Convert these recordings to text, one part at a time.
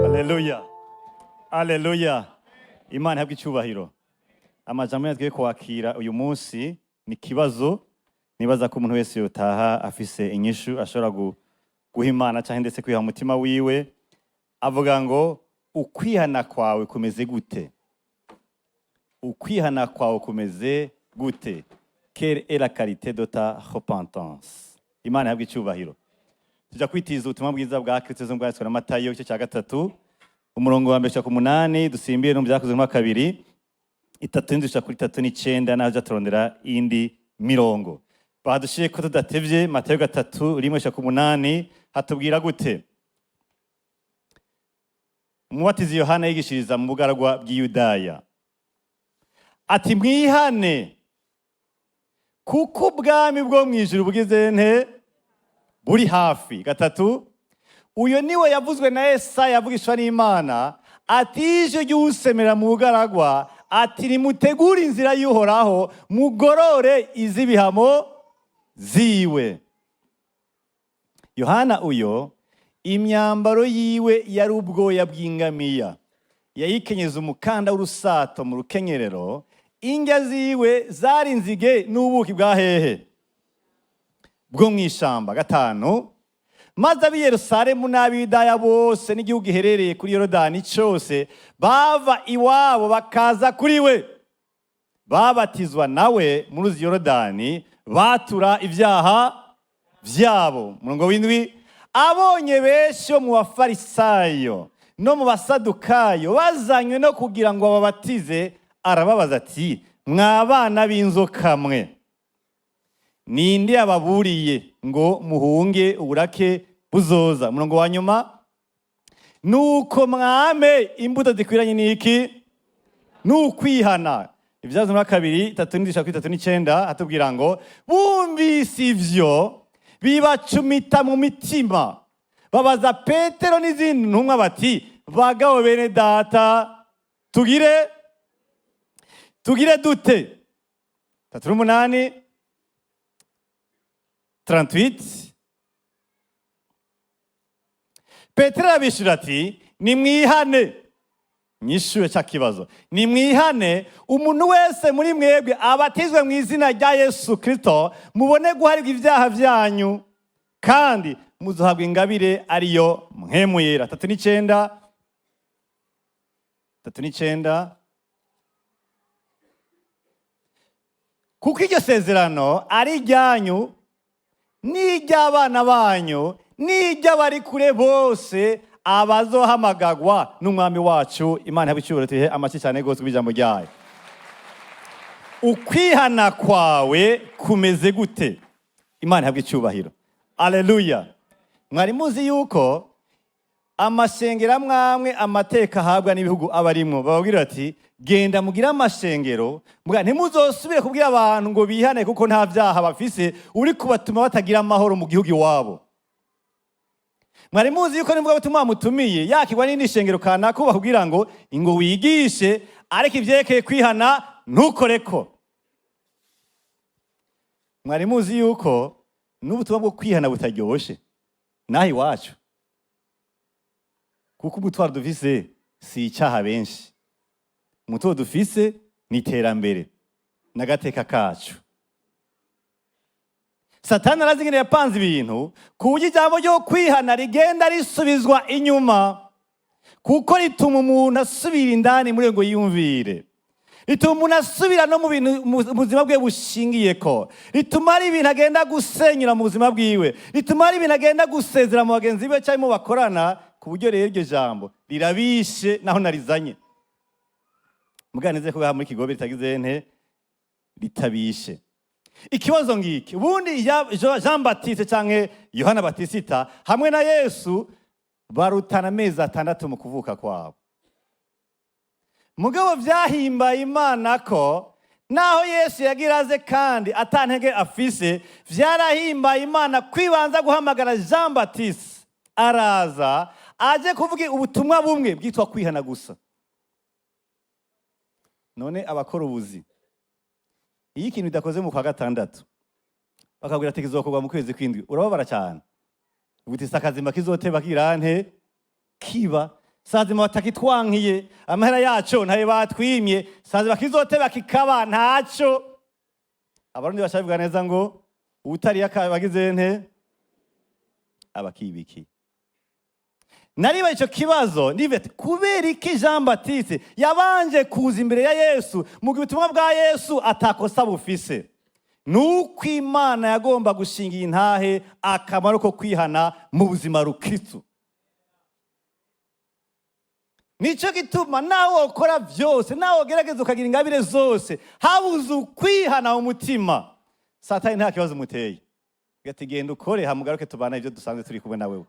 Haleluya. Haleluya. Imana ihabwe icyubahiro. Amajambo yatwiye kwakira uyu munsi ni kibazo nibaza ko umuntu wese yotaha afise inyishu ashobora guha Imana cyangwa ndetse kwiha umutima wiwe, avuga ngo ukwihana kwawe kumeze gute? Ukwihana kwawe kumeze gute? Quelle est la qualité de ta repentance? Imana ihabwe icyubahiro. Tujya kwitiza ubutumwa bwiza bwa Kristo zo bwanditswe na Matayo igice cya 3 umurongo wa 8 dusimbiye no byakozwe mu 2 3 ndusha kuri 3 naho turondera indi mirongo. Badushiye ko tudatevye Matayo 3:8 hatubwira gute? Umubatizi Yohana yigishiriza mu bugaragwa bw'Iyudaya ati mwihane kuko ubwami bwo mwijuru bugize nte buri hafi. 3 uyo niwe yavuzwe na Yesaya yavugishwa n'Imana ati ije ry'usemera mu bugaragwa ati nimutegura inzira y'Uhoraho mugorore izibihamo ziwe. Yohana uyo imyambaro yiwe yari ubwoya bw'ingamiya, yayikenyeza umukanda w'urusato mu rukenyerero, indya ziwe zari inzige n'ubuki bwa hehe bwo mw'ishamba. 5 maze ab'i Yerusalemu n'ab'Iyudaya bose n'igihugu giherereye kuri Yorodani cyose bava iwabo bakaza kuri we, babatizwa nawe muri uzi Yorodani, batura ibyaha byabo. Murongo w'indwi abonye benshi mu bafarisayo no mu basadukayo bazanywe no kugira ngo babatize, arababaza ati mwabana b'inzoka mwe, ninde ababuriye ngo muhunge uburake buzoza? Murongo wa nyuma nuko mwame imbuto zikwiranye n'iki? N'ukwihana. Ibyazo muri 2:3-9 hatubwira ngo bumvise ivyo bibacumita mu mitima, babaza Petero n'izindi ntumwa bati bagabo bene data tugire dute? 38 Petero abishura ati nimwihane. Nyishuye cya kibazo nimwihane umuntu wese muri mwebwe abatizwe mu izina rya Yesu Kristo mubone guharirwa ibyaha byanyu kandi muzohabwa ingabire ariyo mpwemu yera. 39 kuko iryo sezerano ari iryanyu n'iry'abana banyu n'iry'abari kure bose abazohamagagwa n'umwami wacu. Imana ihabwe icyubahiro, tuhe amashyi cyane rwose kubijambo ryayo. Ukwihana kwawe kumeze gute? Imana ihabwe icyubahiro. Haleluya. Mwari muzi yuko amashengero amwe amateka ahabwa n'ibihugu abarimwo bababwira ati genda mugira amashengero muga ntimuzosubire kubwira abantu ngo bihane kuko nta byaha bafise, uri kubatuma batagira amahoro mu gihugu iwabo. Mwari muzi yuko nibwo batuma mutumiye yakigwa n'indi shengero kanaka bakubwira ngo ingo wigishe ariko ivyekeye kwihana ntukoreko. Mwari muzi yuko n'ubutumwa bwo kwihana butaryoshe nahi wacu, kuko ubutwaro dufise si icyaha benshi, umutwe dufise ni iterambere n'agateka kacu. Satani arazingene yapanze ibintu ku buryo ijambo ryo kwihana rigenda risubizwa inyuma, kuko rituma umuntu asubira indani muri ngo yiyumvire, rituma umuntu asubira no mu bintu mu buzima bwe bushingiyeko, rituma ari ibintu agenda gusenyura mu buzima bwiwe, rituma ari ibintu agenda gusezera mu bagenzi be cyangwa mu bakorana, ku buryo rero iryo jambo rirabishe naho narizanye. Muganize ko muri Kigobe ritagize nte ritabishe. Ikibazo ngiki ubundi Jean Baptiste canke Yohana Batisita hamwe na Yesu barutana amezi 6 mu kuvuka kwabo. Mugabo vyahimbaye Imana ko naho Yesu yagiraze kandi atantege afise, vyarahimbaye Imana kwibanza guhamagara Jean Baptiste araza aje kuvuga ubutumwa bumwe bwitwa kwihana gusa. None abakora ubuzi iyo ikintu bidakoze mu kwa gatandatu bakabwira ati kizokorwa mu kwezi kw'indwi, urababara cyane. Ubuti sakazima kizoteba kirante kiba sazima batakitwankiye amahera yaco ntaye batwimye, sazima kizoteba kikaba ntaco. Abarundi bashabivuga neza ngo utari yakabagize nte abakibiki. Nariba ico kibazo nivete kubera iki Jean Baptiste yabanje kuza imbere ya Yesu mu butumwa bwa Yesu atakosa bufise. Nuko Imana yagomba gushinga intahe akamaro ko kwihana mu buzima rukristo. Nico gituma nawe ukora vyose, nawe ugerageza ukagira ingabire zose, habuze ukwihana mu mutima, Satani nta kibazo muteye. Gati genda ukore hamugaruke tubana ivyo dusanzwe turi kumwe na wewe.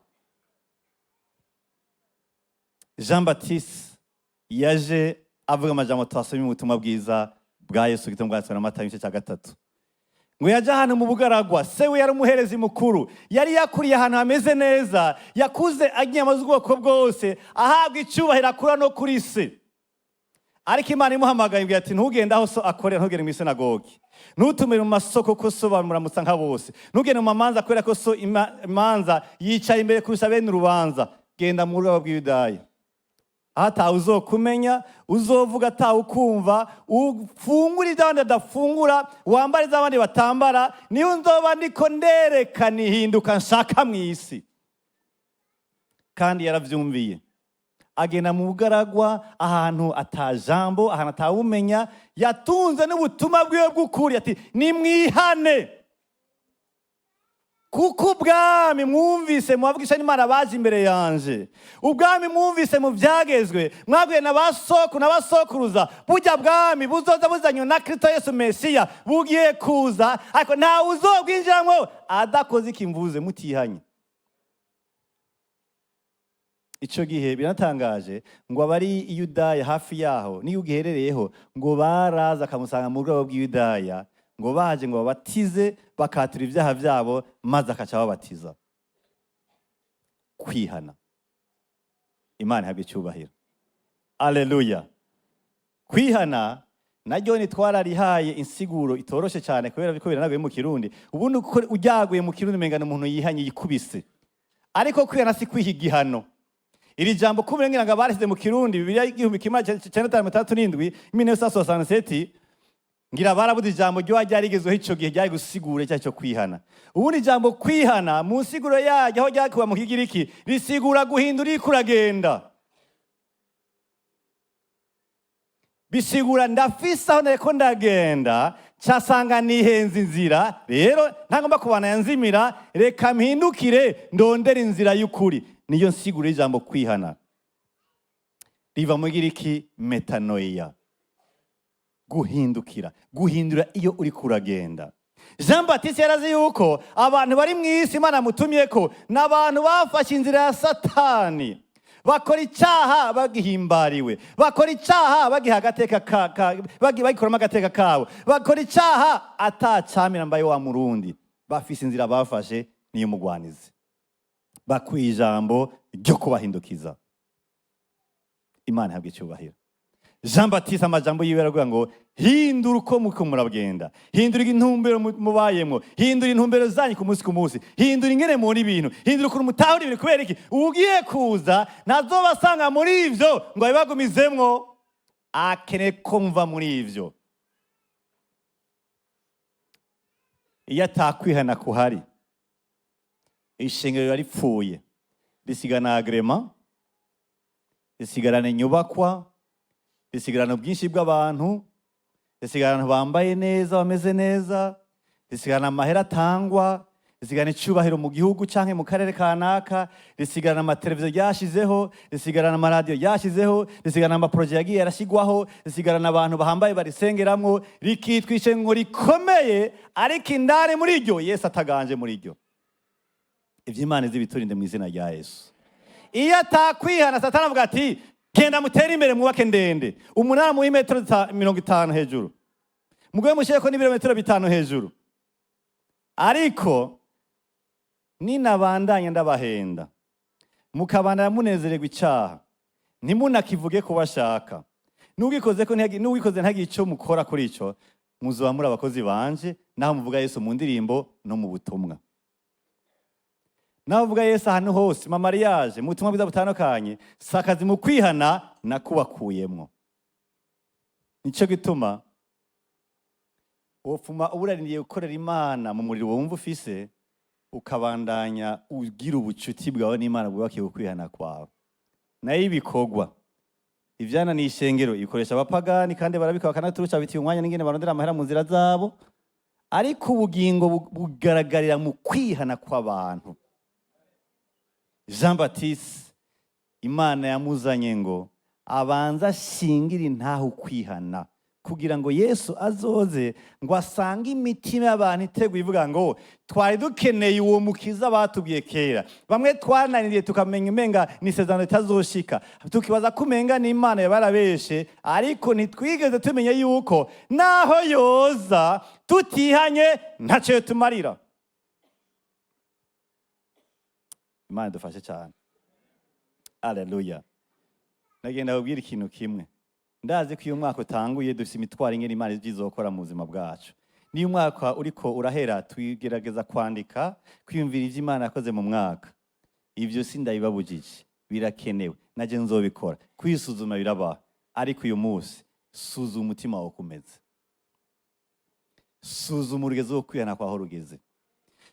Jean Baptiste yaje avuga amajambo twasomye mu butumwa bwiza bwa Yesu gituma bwatswe na Matayo igice cya 3. Ngo yaje hano mu bugaragwa, sewe yari umuherezi mukuru, yari yakuriye ahantu hameze neza, yakuze agiye ubwoko bwose, ahabwa icyubahiro akura no kuri se. Ariko Imana imuhamagaye imbwira ati ntugende aho so akorera, ntugende mu sinagogi, ntutumire mu masoko ko so bamuramutsa nka bose, ntugende mu manza kubera ko so imanza yicaye imbere kurusha bene urubanza, genda mu rugabo rw'Iyudaya. Hata uzokumenya, uzovuga atawukumva, ufungura iby'abandi badafungura, wambara iby'abandi batambara, niyo nzoba ndiko nderekana ihinduka nshaka mu isi. Kandi yaravyumviye. Agenda mu bugaragwa ahantu atajambo, ahantu atawumenya, yatunze n'ubutumwa bwiwe bw'ukuri ati nimwihane. Kuko ubwami mwumvise mubavugisha n'Imana baje imbere yanje, ubwami mwumvise mu byagezwe, mwabwiye n'abasoko n'abasokuruza, burya bwami buzoza buzanywe na Kristo Yesu Mesiya, bugiye kuza, ariko ntawe uzobwinjiramwo adakoze ikimvuze mutihanye. Ico gihe biratangaje ngo abari Iyudaya hafi yaho niyo ugiherereyeho ngo baraza akamusanga mu rwego bw'Iyudaya, ngo baje ngo babatize bakatura ibyaha byabo maze akaca babatiza. Kwihana. Imana ihabwe icyubahiro. Alleluia. Kwihana naryo ni twararihaye insiguro itoroshe cyane kubera biko biranaguye mu Kirundi. Ubundi uko ujyaguye mu Kirundi mengana umuntu yihanye yikubise. Ariko kwihana si kwiha igihano. Iri jambo kubirengira ngo barisize mu Kirundi Bibiliya y'igihumbi kimwe 1967 1967 ngira barabuze ijambo ryo ryarigezweho ico gihe ryari gusigura cyo kwihana. Ubundi ijambo kwihana mu nsiguro yaje aho ryakuba mu Kigiriki risigura guhindura ikuragenda. Bisigura ndafisa aho nareko ndagenda cyasanga nihenze inzira, rero ntagomba kubana yanzimira, reka mpindukire ndondera inzira y'ukuri. Niyo nsiguro y'ijambo kwihana. Riva mu Kigiriki metanoia. Guhindukira, guhindura iyo uri kuragenda. Jean Baptiste yarazi yuko abantu bari mu isi Imana mutumye ko n'abantu bafashe inzira ya Satani, bakora icyaha bagihimbariwe, bakora icyaha bagihagateka bagikoramo agateka kawe, bakora icyaha atacamira mbaye wa murundi, bafise inzira bafashe niyo mugwanizi, bakwiye ijambo ryo kubahindukiza. Imana ihabwe icyubahiro. Jean Baptiste amajambo yiwe aravuga ngo hindura uko muko muragenda, hindura intumbero mubayemo, hindura intumbero zanyu ku munsi, hindura ingene muri ibintu, hindura ukuntu mutahura ibintu. Kubera iki? Ugiye kuza ntazobasanga muri ivyo ngo abibagumizemwo, akene ko mva muri ivyo. Iyo atakwihana kuhari, ishengero yaripfuye, risigana agrema, risigarana inyubakwa, risigarana ubwinshi bw'abantu, risigarana bambaye neza bameze neza, risigarana amahera atangwa, risigarana icyubahiro mu gihugu canke mu karere kanaka, risigarana amateleviziyo yashizeho, risigarana amaradiyo yashizeho, risigarana amaproje yagiye yarashigwaho, risigarana abantu bahambaye barisengeramwo, rikitwishe ngo rikomeye, ariko indani muri ryo Yesu ataganje muri ryo. Ivy'Imana zibiturinde mu izina rya Yesu. Iyo atakwihana Satani avuga ati genda mutere imbere mwubake ndende, umunara mu metero 50 hejuru, mugwe musheko ni birometero 5 hejuru. Ariko ninabandanya ndabahenda mukabandanya munezererwa icyaha, ntimunakivuge ko bashaka, n'ugikoze ko n'ugikoze ntagi ico mukora kuri ico, muzoba muri abakozi banje, naho muvuga Yesu mu ndirimbo no mu butumwa. Naho muvuga Yesu ahantu hose, mu mariage, mu butumwa bwiza butandukanye, si akazi mu kwihana nakubakuyemwo. Nico gituma wofuma uburariniye gukorera Imana mu muriro wumva ufise, ukabandanya ugira ubucuti bwawe n'Imana bwubakiye ukwihana kwawe. Nayo ibikorwa ivyana ni ishengero ikoresha abapagani kandi barabika bakanaturuca bitiye umwanya n'ingene barondera amahera mu nzira zabo, ariko ubugingo bugaragarira mu kwihana kw'abantu. Jean Baptiste Imana yamuzanye ngo abanza ashingire intaho kwihana kugira ngo Yesu azoze ngo asange imitima y'abantu iteguye ivuga ngo twari dukeneye uwo mukiza batubwiye kera. Bamwe twananiriye tukamenya umenga ni isezerano ritazoshika, tukibaza ko umenga ni Imana yabarabeshe, ariko ntitwigeze tumenya yuko naho yoza tutihanye ntacyo yotumarira. Imana dufashe cyane. Haleluya. Nagenda kubwira ikintu kimwe. Ndazi ko uyu mwaka utanguye dufite imitwaro ingene Imana izokora mu buzima bwacu. Niyo mwaka uriko urahera twigerageza kwandika, kwiyumvira ivyo Imana yakoze mu mwaka. Ivyo sindabibabujije, birakenewe. Naje nzobikora. Kwisuzuma birabaho. Ariko uyu munsi suzuma umutima wawe kumeze. Suzuma urugeze wo kwihana kwaho rugeze.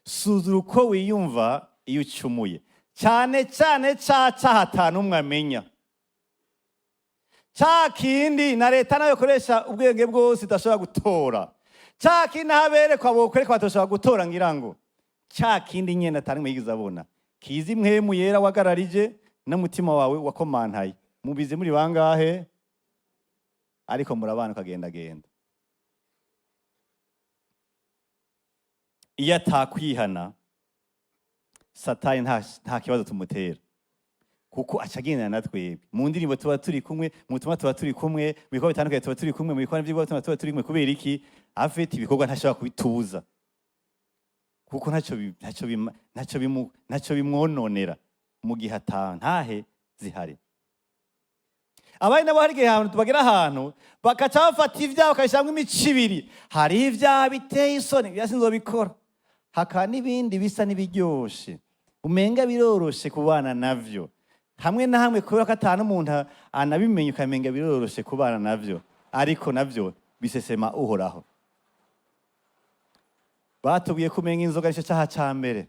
Suzuma uko wiyumva iyo ucumuye. Cyane cyane caha umwe amenya. Cha kindi na leta nayo koresha ubwenge bwose idashobora gutora. Cha kindi haberekwa bokwereka batoshobora gutora ngirango. Cha kindi nyene atari mwigiza abona. Kizi mwemu yera wagararije n'umutima wawe wakomantaye. Mubize muri bangahe? Ariko murabana ukagenda genda. Iyo atakwihana Satani nta kibazo tumutera. Kuko acagendana natwe. Mu ndirimbo tuba turi kumwe, mu butumwa tuba turi kumwe, mu bikorwa bitandukanye tuba turi kumwe, mu bikorwa by'Imana tuba turi kumwe. Kubera iki? Afite ibikorwa ntashobora kubitubuza. Kuko ntacyo bimwononera mu gihe ntahe zihari. Abari nabo hari igihe ahantu tubagera ahantu bakaca bafata ibyaha bakabishyiramo imico ibiri. Hari ibyaha biteye isoni bya sinzobikora, hakaba n'ibindi bisa n'ibiryoshe umenga biroroshe kubana navyo. Hamwe na hamwe kubera ko atanu umuntu anabimenya ukamenga biroroshe kubana navyo, ariko navyo bisesema uhoraho. Batubwiye kumenga inzoga arico cyaha ca mbere.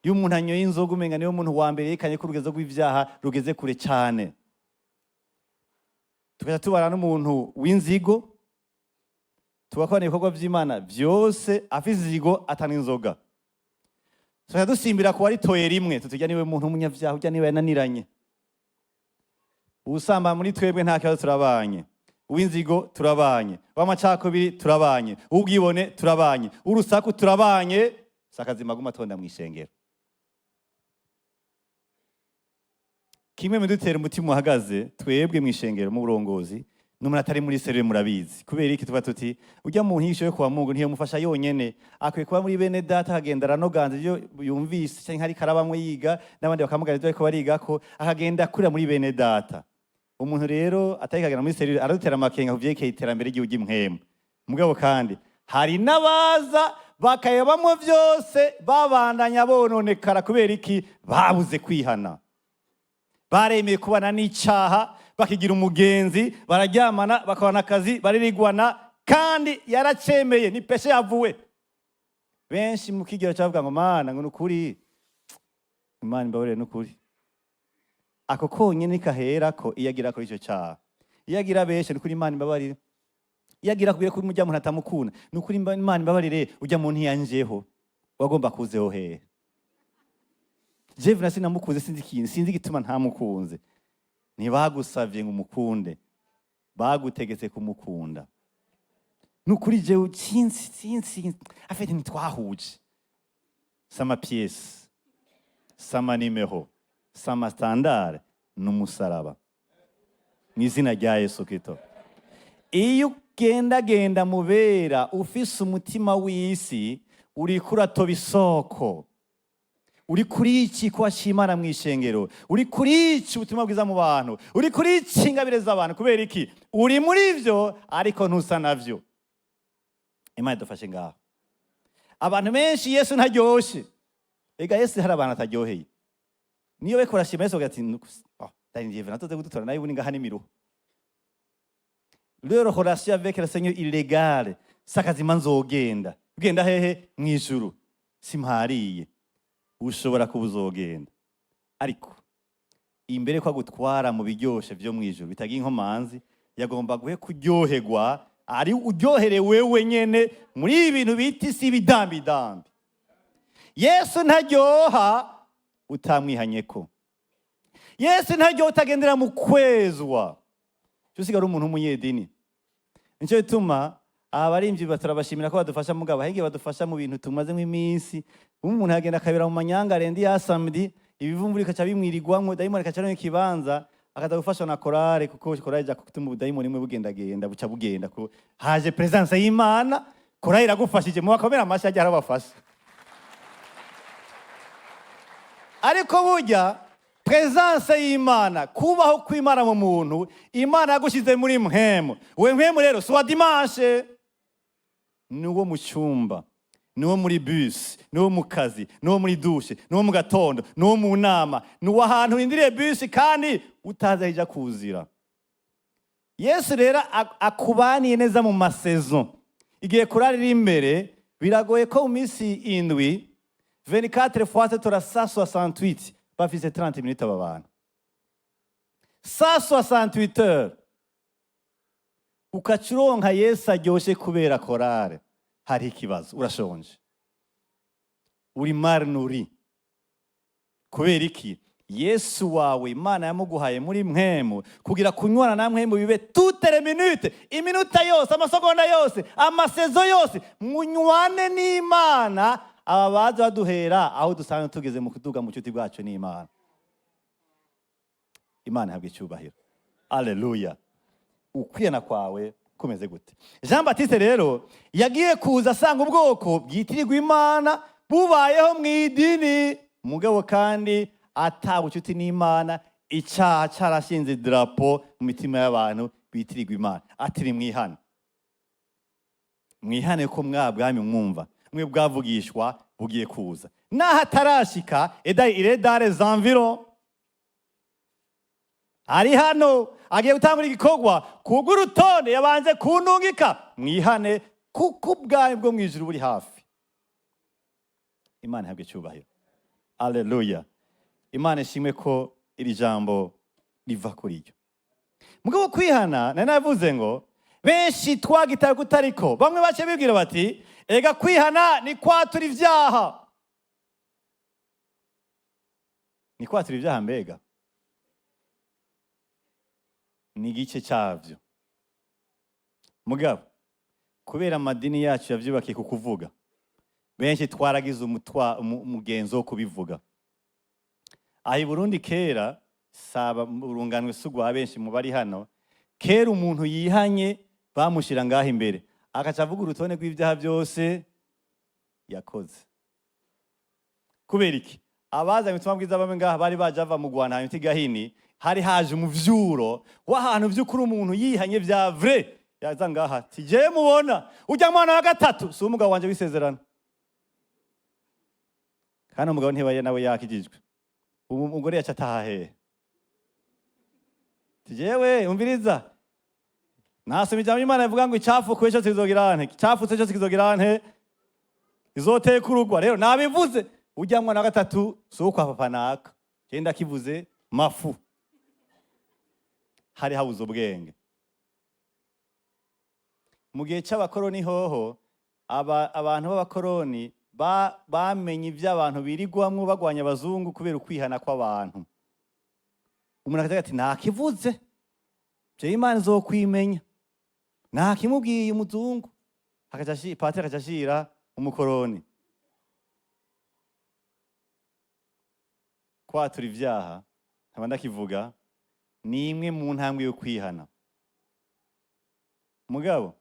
Iyo umuntu anyoye inzoga umenga niyo muntu wa mbere yekanye ko urugezo rw'ivyaha rugeze kure cyane. Tukaja tubana n'umuntu w'inzigo, tugakora ibikorwa vy'Imana vyose afise inzigo atana inzoga. Tukaja dusimbira ku waritoye rimwe, tutujya niwe muntu w'umunyavyaha, ujya niwe yananiranye. Usamba muri twebwe nta kibazo turabanye. Uw'inzigo turabanye, w'amacakubiri turabanye, ubwibone turabanye, urusaku turabanye, sakazima guma tonda mwishengero. Kimwe mu dutera umutima uhagaze twebwe mwishengero mu burongozi n'umuntu atari muri serere murabizi. Kubera iki tuva tuti ujya mu ntisho kwa Mungu ntiyo mufasha yonyene, akwiye kuba muri bene data akagenda aranoganza ibyo yumvise cyangwa hari karabamwe yiga n'abandi bakamugana ibyo ariko bariga ko akagenda kurira muri bene data. Umuntu rero atarikagana muri serere aradutera amakenga kuvyekeye iterambere ry'igihugu impwemu. Mugabo kandi hari nabaza bakayabamwe vyose babandanya bononekara kubera iki? Babuze kwihana. Baremeye kubana n'icaha, bakigira umugenzi, bararyamana, bakabana akazi, baririgwana, kandi yaracemeye ni peshe yavuwe. Benshi mu kigero cyavuga ngo Mana ngo nukuri, Imana imbabarire nukuri. Ako konyene nikahera ko iyagira ko ico cyaha. Iyagira beshe nukuri Imana imbabarire. Iyagira kubira ko umujya muntu atamukuna, nukuri Imana imbabarire ujya muntu yanjeho. Wagomba kuzeho he? Jewe nasi namukunze sinzi gituma ntamukunze. Ntibagusavye ngo umukunde, bagutegetse kumukunda. Nukuri jewe sinzi afite ntitwahuje. Sama pièce, sama nimero, sama standard n'umusaraba. N'izina rya Yesu Kristo. Iyo genda mubera ufise umutima w'isi uri kuratoba isoko. Uri kuri iki kwashimana mwishengero, uri kuri iki ubutumwa bwiza mu bantu, uri kuri iki ingabire z'abantu. Kubera iki? Uri muri ivyo ariko ntusa navyo. Imana idufashe ngaho. Abantu benshi Yesu ntaryoshe. Ega Yesu hari abantu ataryoheye. Niyo weko urashima Yesu ugati ndarindiye natoze gudutora nayo ubundi ngaha n'imiruho. Leur relation avec le Seigneur illégale. Sakazima nzogenda. Ugenda hehe mwijuru. Simhariye. Ushobora kubuzogenda. Ariko imbere kwa gutwara mu biryoshe byo mwijuru bitagira inkomanzi yagomba guhe kuryoherwa ari uryohere wewe nyene muri ibintu biti si bidambi dambi. Yesu ntaryoha utamwihanyeko. Yesu ntaryoha utagendera mu kwezwa. Tusigara umuntu w'umunyedini. Nico bituma abarimvyi baturabashimira ko badufasha mugabo ahenge badufasha mu bintu tumaze nk'iminsi. Umuntu yagenda akabira mu manyanga rendi ya samedi ibivumvuri kaca bimwirigwamwe dayimoni kaca no kibanza akaza gufasha na korale kuko korale ja kutuma dayimoni imwe bugendagenda buca bugenda ko haje presence y'Imana korale iragufashije mu bakomera amashi ajya arabafasha. Ariko burya presence y'Imana kubaho kw'Imana mu muntu Imana yagushize muri mpemu. We mpemu rero so dimanche nuwo mu cyumba, nuwo muri bus, nuwo mu kazi, nuwo muri douche, nuwo mu gatondo, nuwo mu nama, nuwo ahantu indiriye bus kandi utazajya kuzira. Yesu rero akubaniye neza mu masaison. Igihe kurarira imbere biragoye ko mu minsi indwi 24 fois tora 168 bafise 30 minutes aba bantu. 168 heures. Ukacironka Yesu aryoshe kubera korale. Hari ikibazo urashonje. Uri marnuri. Kubera iki? Yesu wawe Imana yamuguhaye muri mpemu kugira kunywana na mpemu bibe toutes les minutes, iminota yose, amasegonda yose, amasezo yose, munywane n'Imana. Ababaza baduhera aho dusanzwe tugeze mu kuduga mu cyuti bwacu n'Imana. Imana ihabwe icyubahiro. Alleluia. Ukwihana kwawe kumeze gute? Jean Baptiste rero yagiye kuza asanga ubwoko bwitirirwa Imana bubayeho mu idini mugabo kandi atabucuti n'Imana, icyaha cyarashinze drapo mu mitima y'abantu bitirirwa Imana. Ati mwihane. Mwihane ko mwabwami mwumva. Mwe bwavugishwa bugiye kuza. Naho atarashika il dans les environs. Ari hano agiye gutangura igikorwa kugurutonde yabanze kunungika. Mwihane kuko ubwami bwo mwijuru buri hafi. Imana ihabwe icyubahiro. Alleluia. Imana ishimwe ko iri jambo riva kuri yo. Mugabo kwihana nanavuze ngo benshi twagitaye kutariko. Bamwe bace bibwira bati ega kwihana ni kwatura ivyaha. Ni kwatura ivyaha mbega? Ni igice cyavyo. Mugabo kubera amadini yacu yavyubakiye ku kuvuga benshi twaragize umugenzo wo kubivuga. Ahi Burundi kera saba urunganwe sugwa benshi mu bari hano kera umuntu yihanye bamushira ngaho imbere akaca avuga urutonde rw'ibyaha byose yakoze. Kubera iki? Abaza mu tumabwiza bamwe ngaha bari baje ava mu Rwanda hanyuma tigahini hari haje umuvyuro w'ahantu vy'ukuri umuntu yihanye vya vrai yaza ngaha tije mubona ujya mwana wa gatatu si umugabo wanje wisezerana kandi umugabo ntibaye nawe yakijijwe umugore yaca atahahe tijewe umviriza nasoma ijambo Imana ivuga ngo icyafukuye cyo kizogirane icyafutse cyo kizogirane izoteka urugwa. Rero nabivuze ujya mwana wa gatatu si uko papa naka genda kivuze mafu hari habuze ubwenge. Mu gihe cy'abakoroni hoho abantu b'abakoroni bamenye iby'abantu birigwamwo bagwanya abazungu kubera ukwihana kw'abantu. Umuntu akavuga ati ntakivuze je Imana izokwimenya ntakimubwiye umuzungu patiri akacashira umukoroni. Kwatura ivyaha nkaba ndakivuga ni imwe mu ntambwe yo kwihana. Mugabo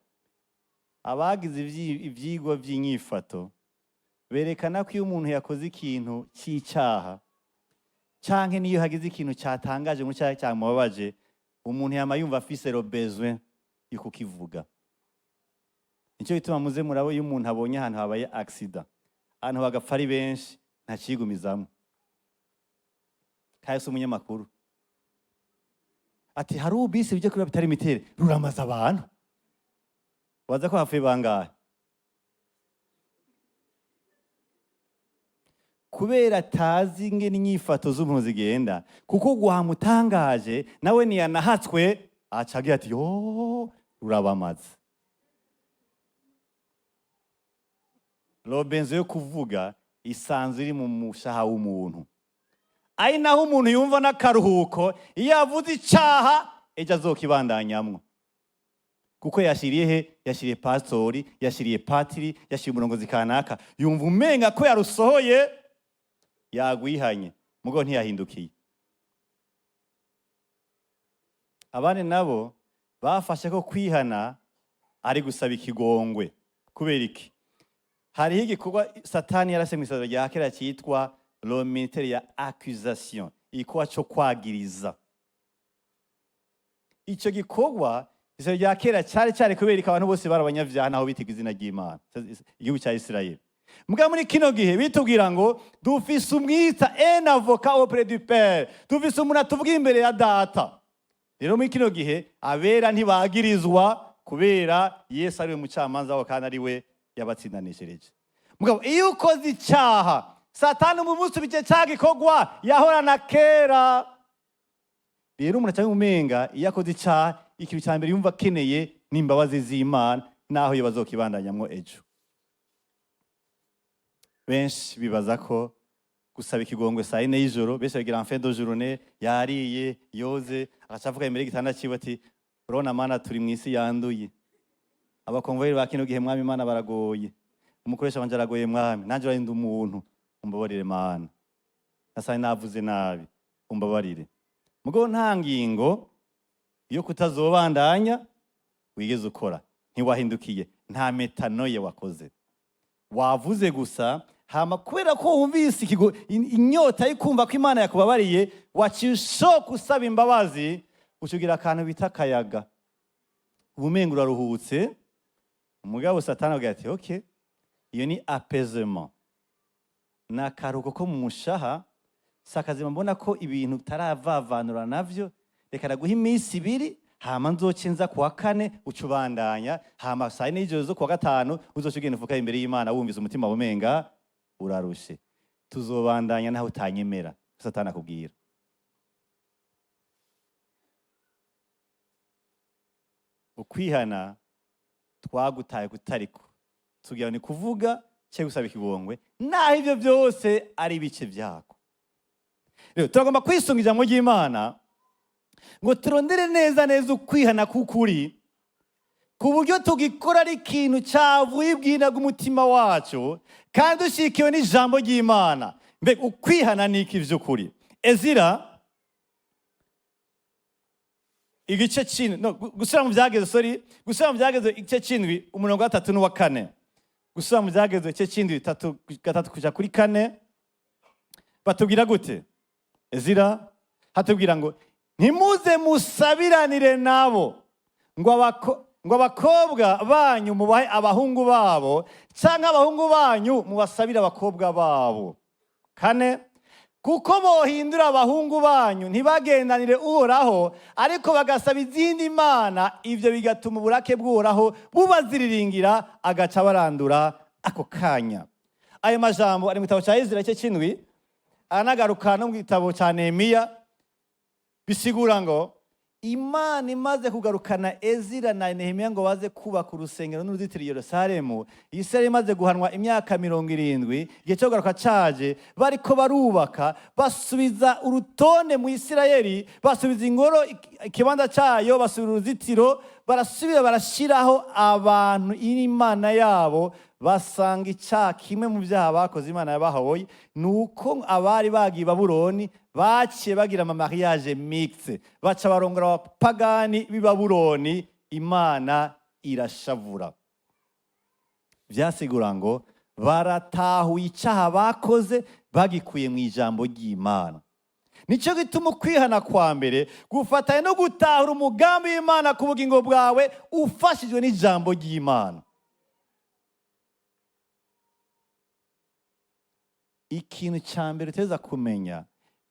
abagize ivyigwa vy'inyifato berekana ko iyo umuntu yakoze ikintu cy'icyaha canke niyo hagize ikintu cyatangaje mu cyaha cyamubabaje umuntu yama yumva afise le besoin yo kukivuga. nicyo gituma muze murabo iyo umuntu abonye ahantu habaye accident, ahantu bagapfa ari benshi, ntakigumizamo. Kahise umunyamakuru ati hari ubisi bijya kuba bitari mitere ruramaza abantu, waza ko hapfuye bangahe? Kubera atazi ingene inyifato z'umuntu zigenda, kuko guhamutangaje nawe ntiyanahatswe, acagira ati yo rurabamaze. Robenzo yo kuvuga isanzwe iri mu mushaha w'umuntu, ari naho umuntu yumva n'akaruhuko iyo avuze icyaha ejo azokibandanyamwo, kuko yashiriye he? Yashiriye pastori, yashiriye patiri, yashiriye umurongozi kanaka, yumva umenga ko yarusohoye yagwihanye, mugo ntiyahindukiye. Abandi nabo bafashe ko kwihana ari gusaba ikigongwe. Kubera iki? Hariho igikorwa Satani yarase mu isezerano rya kera cyitwa le ministère ya accusation, igikorwa cyo kwagiriza. Icyo gikorwa isezerano rya kera cyari kubera abantu bose barabanyavyaha naho bitiga izina ry'Imana, igihugu cya Israel. Mbwa muri kino gihe bitubwira ngo dufise umwita un avocat auprès du Père, dufise umuntu atuvuga imbere ya data. Rero muri kino gihe abera ntibagirizwa kubera Yesu ari we mucamanza wabo kandi ari we yabatsindanishereje. Mugabo iyo ukoze icyaha, Satani mu munsi bice cyagikogwa yahorana kera. Rero umuntu cyangwa umenga iyo akoze icyaha, ikintu cya mbere yumva akeneye n'imbabazi z'Imana, naho yo bazokibandanyamwo ejo. Benshi bibaza ko gusaba ikigongwe saa 4 y'ijoro, benshi bagira en fin de journée, yariye yoze agacavuga imbere y'igitanda ciwe ati urona mana turi mu isi yanduye, abakonvoyeri ba kino gihe mwami Imana baragoye, umukoresha wanje aragoye mwami, nanje urarinda umuntu, umbabarire Mana, nasani navuze nabi, umbabarire. Mugo nta ngingo yo kutazobandanya wigeze ukora, ntiwahindukiye, nta metanoye wakoze, wavuze gusa. Hama kubera ko wumvise inyota yikumva ko Imana yakubabariye, wacisho kusaba imbabazi, ucugira akantu bita kayaga, ubumenga uraruhutse. Umugabo Satani avuga ati okay, iyo ni apaisement, nakaruko ko mu mushaha, sakazima mbona ko ibintu taravavanura navyo, reka naguha iminsi 2, hama nzocenza kuwa 4 ucubandanya, hama saa 4 y'ijoro zo kuwa 5 uzocugenda ufuka imbere y'Imana wumvise umutima bumenga urarushe, tuzobandanya naho utanyemera. Satani akubwira. Ukwihana twagutaye kutariko, tugira ni kuvuga cyo gusaba ikigongwe, naho ivyo byose ari bice byako. Rero turagomba kwisunga ijambo ry'Imana ngo turondere neza neza ukwihana kukuri, ku buryo tugikora ari ikintu cyavuye ibwinaga umutima wacu kandi ushikiwe n'ijambo ry'Imana. Mbega ukwihana ni iki vy'ukuri? Ezira igice cy'indwi, no, gusubira mu byageze igice cy'indwi umurongo wa 3 n'uwa 4, gusubira mu byageze igice cy'indwi 3 kuja kuri 4, batubwira gute? Ezira hatubwira ngo ntimuze musabiranire nabo ngo abakobwa banyu mubahe abahungu babo, cyangwa abahungu banyu mubasabire abakobwa babo. 4, kuko bohindura abahungu banyu ntibagendanire Uhoraho, ariko bagasaba izindi mana, ivyo bigatuma uburake bw'Uhoraho bubaziriringira, agaca barandura ako kanya. Ayo majambo ari mu gitabo cya Ezira cye cy'indwi, anagaruka no mu gitabo cya Nehemiya. Bisigura ngo Imana imaze kugarukana Ezira na Nehemiya ngo baze kubaka urusengero n'uruzitiro i Yerusalemu, Isirayeli imaze guhanwa imyaka 70, igihe cyo garuka caje, bariko barubaka, basubiza urutonde mu Isirayeli, basubiza ingoro ikibanza cyayo, basubira uruzitiro, barasubira barashiraho abantu Imana yabo. Basanga icyaha kimwe mu byaha bakoze Imana yabahoye, nuko abari bagiye Babuloni baciye bagira mariage mixte, baca barongora abapagani b'i Babuloni, Imana irashavura. Vyasigura ngo baratahuye icyaha bakoze bagikuye mu ijambo ry'Imana. Nico gituma kwihana kwa mbere gufatanye no gutahura umugambi w'Imana ku bugingo bwawe ufashijwe n'ijambo ry'Imana. ikintu cya mbere uteza kumenya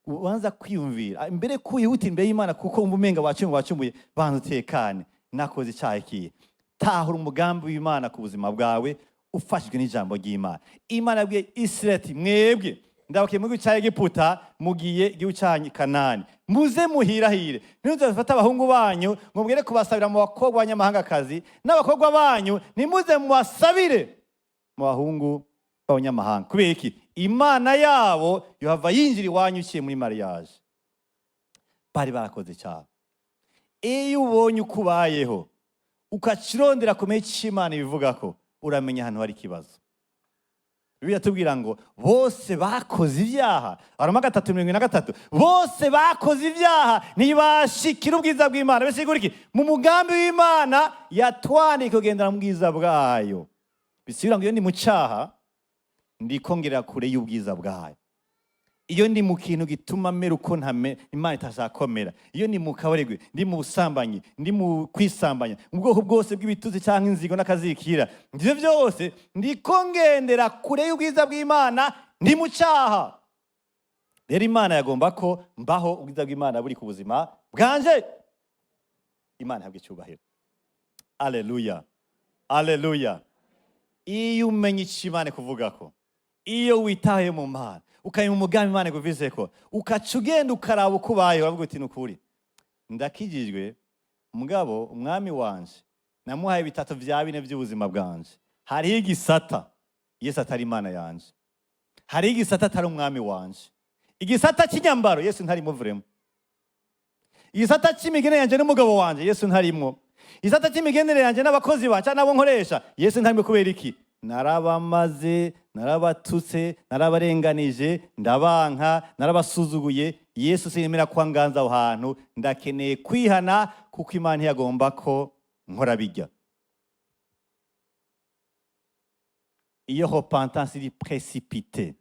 ubanza kwiyumvira mbere kuyihuta imbere y'Imana kuko umva umenga wacumuye banza utekane nakoze icyaha kiye. Tahura umugambi w'Imana ku buzima bwawe ufashijwe n'ijambo ry'Imana. Imana yabwiye Isirayeli ati mwebwe ndabakiye mu gihugu cya Egiputa mugiye igihugu cyanyu Kanani, muze muhirahire, ntimuzafate abahungu banyu ngo mubwire kubasabira mu bakobwa b'abanyamahangakazi, n'abakobwa banyu ntimuze mubasabire mu bahungu b'abanyamahanga. Kubera iki? Imana yabo yohava yinjira iwanyu uciye muri mariage. Bari barakoze icyaha. Iyo ubonye uko ubayeho ukakirondera kumenya icyo Imana ibivuga ko, uramenya ahantu hari ikibazo. Bibiliya tubwira ngo bose bakoze ibyaha, Abaroma 3:23, bose bakoze ibyaha ntibashikira ubwiza bw'Imana. Bisigura iki? Mu mugambi w'Imana yatwandiye kugendera mu bwiza bwayo. Bisigura ngo iyo ndi mu cyaha ndikongera kure y'ubwiza bwayo. Iyo ndi mu kintu gituma mera uko Imana itazakomera, iyo ndi mu kabaregwe, ndi mu busambanyi, ndi mu kwisambanya, mu bwoko bwose bw'ibituzi cyangwa inzigo n'akazikira, ibyo byose ndikongendera kure y'ubwiza bw'Imana, ndi mu cyaha. Rero Imana yagomba ko mbaho ubwiza bw'Imana buri ku buzima bwanje. Imana ihabwe icyubahiro. Aleluya, aleluya. Iyo umenya icyo Imana kuvuga ko, iyo witaye mu Mana ukayima umugambi Imana iguvize ko, ukaca ugenda ukaraba uko ubaye, uravuga uti ni ukuri ndakijijwe, mugabo umwami wanje namuhaye 3 vya 4 by'ubuzima bwanje. Hariho igisata Yesu atari Imana yanje, hariho igisata atari umwami wanje. Igisata cy'inyambaro Yesu ntarimo vremo, igisata cy'imigenere yanje n'umugabo wanje Yesu ntarimo, igisata cy'imigenere yanje n'abakozi banje nabo nkoresha Yesu ntarimo. Kubera iki? Narabamaze, narabatutse, narabarenganije, ndabanka, narabasuzuguye. Yesu sinemera kwa nganza aho hantu, ndakeneye kwihana kuko Imana yagomba ko nkora bijya. Iyo repentance iri précipité,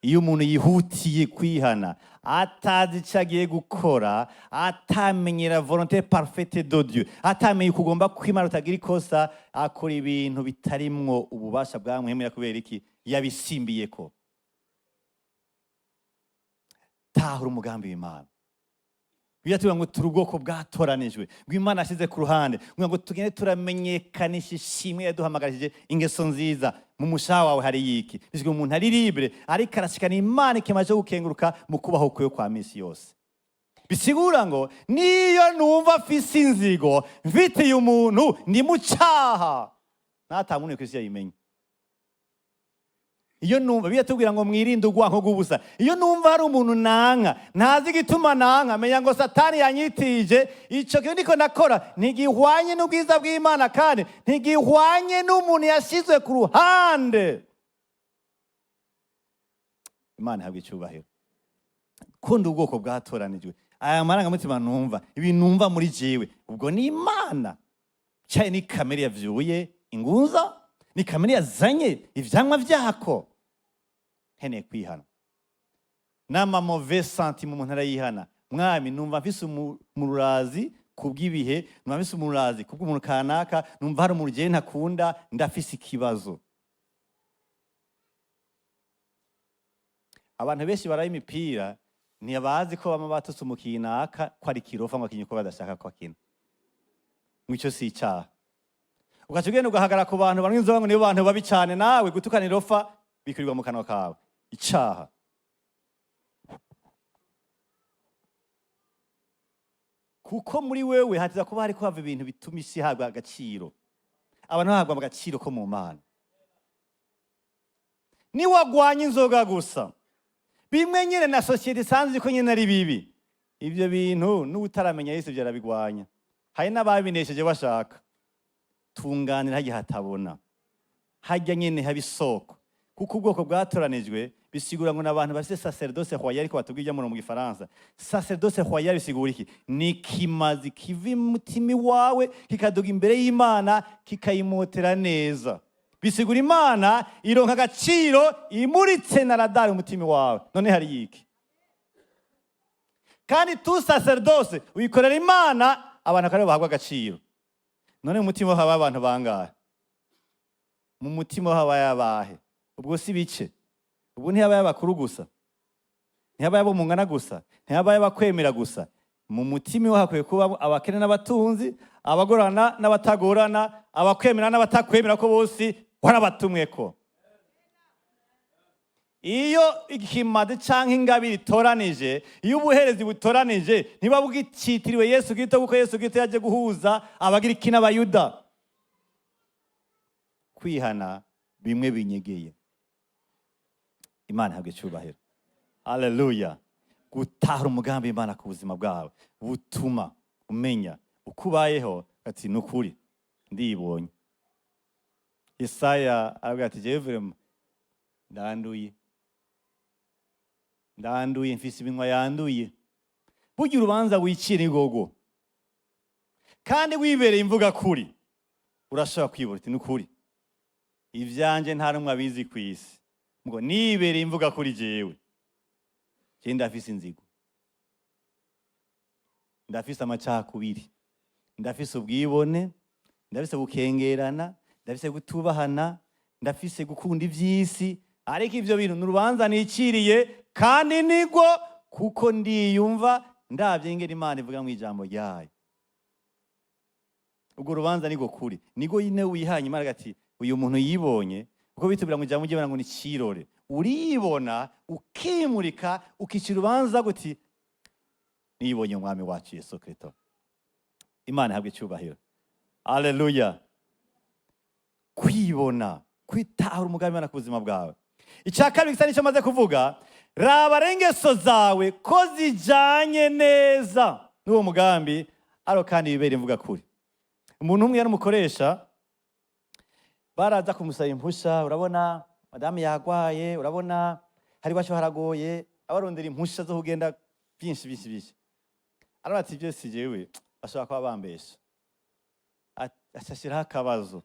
iyo umuntu yihutiye kwihana atazi icyo agiye gukora, atamenyera volonté parfaite de Dieu, atamenye kugomba kwimana utagira ikosa, akora ibintu bitarimwo ububasha bwamwemera. Kubera iki? Yabisimbiye ko. Tahura umugambi w'Imana. Biratubwira ngo turi ubwoko bwatoranijwe, ngo Imana yashyize ku ruhande, ngo tugende turamenyekanisha ishimwe yaduhamagarishije ingeso nziza. Mu mushaha wawe hari yiki? Bizwi umuntu ari libre, ariko arashikana Imana ikimaze gukenguruka mu kubaho kwe kwa misi yose. Bisigura ngo niyo numva afise inzigo mfitiye umuntu ndi mu cyaha, natamuntu kwisi yayimenye. Iyo numva biratubwira ngo mwirinde urwanko rw'ubusa. Iyo numva hari umuntu nanka, ntazi igituma nanka, menya ngo Satani yanyitije, icyo kintu niko nakora ntigihwanye n'ubwiza bw'Imana, kandi ntigihwanye n'umuntu yashyizwe ku ruhande. Imana ihabwe icyubahiro. Kunda ubwoko bwatoranijwe. Aya marangamutima numva, ibi numva muri jewe, ubwo ni Imana. Cyaye ni kamere yavyuye ingunza, ni kamere yazanye ivyamwa vyako. Heneye kwihana. Nama mauvais sentiment umuntu arayihana. Mwami numva mfise umurazi kubw'ibihe, numva mfise umurazi kubw'umuntu kanaka, numva hari umuntu je ntakunda, ndafise ikibazo. Abantu benshi baraye imipira ntibazi ko bama batutse umukinaka ko ari kirofa ngo akinye ko badashaka ko akina. Mwico si icyaha. Ugaca ugenda ugahagara ku bantu bamwe inzoga ngo nibo bantu babi cyane, nawe gutukana irofa bikurirwa mu kanwa kawe. Icyaha. Kuko muri wewe hatiza kuba hari kuhava ibintu bituma isi ihabwa agaciro. Abantu bahabwa agaciro ko mu Mana. Ni wagwanya inzoga gusa, bimwe nyine na societe isanzwe ko nyine ari bibi, ibyo bintu n'utaramenya Yesu byarabigwanya. Hari n'ababinesheje bashaka. Tunganira hagiye hatabona, hajya nyine haba isoko. Kuko ubwoko bwatoranijwe bisigura ngo n'abantu bafite sacerdoce royal, ariko batubwira mu Gifaransa sacerdoce royal bisigura iki? Ni kimazi kivi mutima wawe kikaduga imbere y'Imana kikayimotera neza. Bisigura Imana ironka agaciro imuritse na radari umutima wawe. None hari yiki? Kandi tu sacerdoce uyikorera Imana, abantu akaribo bahabwa agaciro. None mu mutima haba abantu bangahe? Mu mutima haba yabahe? Ubwo si bice. ubu ntihabaye abakuru gusa, ntihabaye abo mungana gusa, ntihabaye abakwemera gusa. Mu mutima iwe hakwiye kuba abakene n'abatunzi, abagorana n'abatagorana, abakwemera n'abatakwemera, ko bose warabatumweko. Iyo ikimazi canke ingabire itoranije, iyo ubuherezi butoranije, ntiba bwicitiriwe Yesu Kristo, kuko Yesu Kristo yaje guhuza abagiriki n'abayuda. Kwihana bimwe binyegeye. Imana ihabwe icyubahiro. Haleluya. Gutahura umugambi w'Imana ku buzima bwawe butuma umenya uko ubayeho, ati nukuri ndibonye. Yesaya aravuga ati jewe ndanduye, mfise iminwa yanduye. Burya urubanza wicira ingogo kandi wibereye imvuga kuri, urashobora kwibura ati nukuri ivyanje nta numwe abizi ku isi, ngo nibereye imvuga kuri jewe ndafise inzigo, ndafise amacakubiri, ndafise ubwibone, ndafise gukengerana, ndafise gutubahana, ndafise gukunda ivy'isi. Ariko ivyo bintu n'urubanza niciriye, kandi nigwo kuko ndiyumva ndavye ingene Imana ivuga mu ijambo ryayo. Ubwo rubanza nigwo kuri, nigwo yine wihanye Imana ati uyu muntu yibonye, uko bitubira mu ijambo ry'Imana ngo ni kirore. Uribona ukimurika, ukicira urubanza guti nibonye umwami wacu Yesu Kristo. Imana ihabwe icyubahiro. Haleluya. Kwibona, kwitahura umugambi w'Imana ku buzima bwawe. Icya kabiri gisa n'icyo maze kuvuga, raba ingeso zawe ko zijanye neza n'uwo mugambi, ariko kandi bibere imvuga kuri. Umuntu umwe n'umukoresha baraza kumusaba impusha, urabona madame yagwaye, urabona hari bacho haragoye, abarondera impusha zo kugenda byinshi. Arabati byo si jewe ashaka kwa bambesha. Ashashira akabazo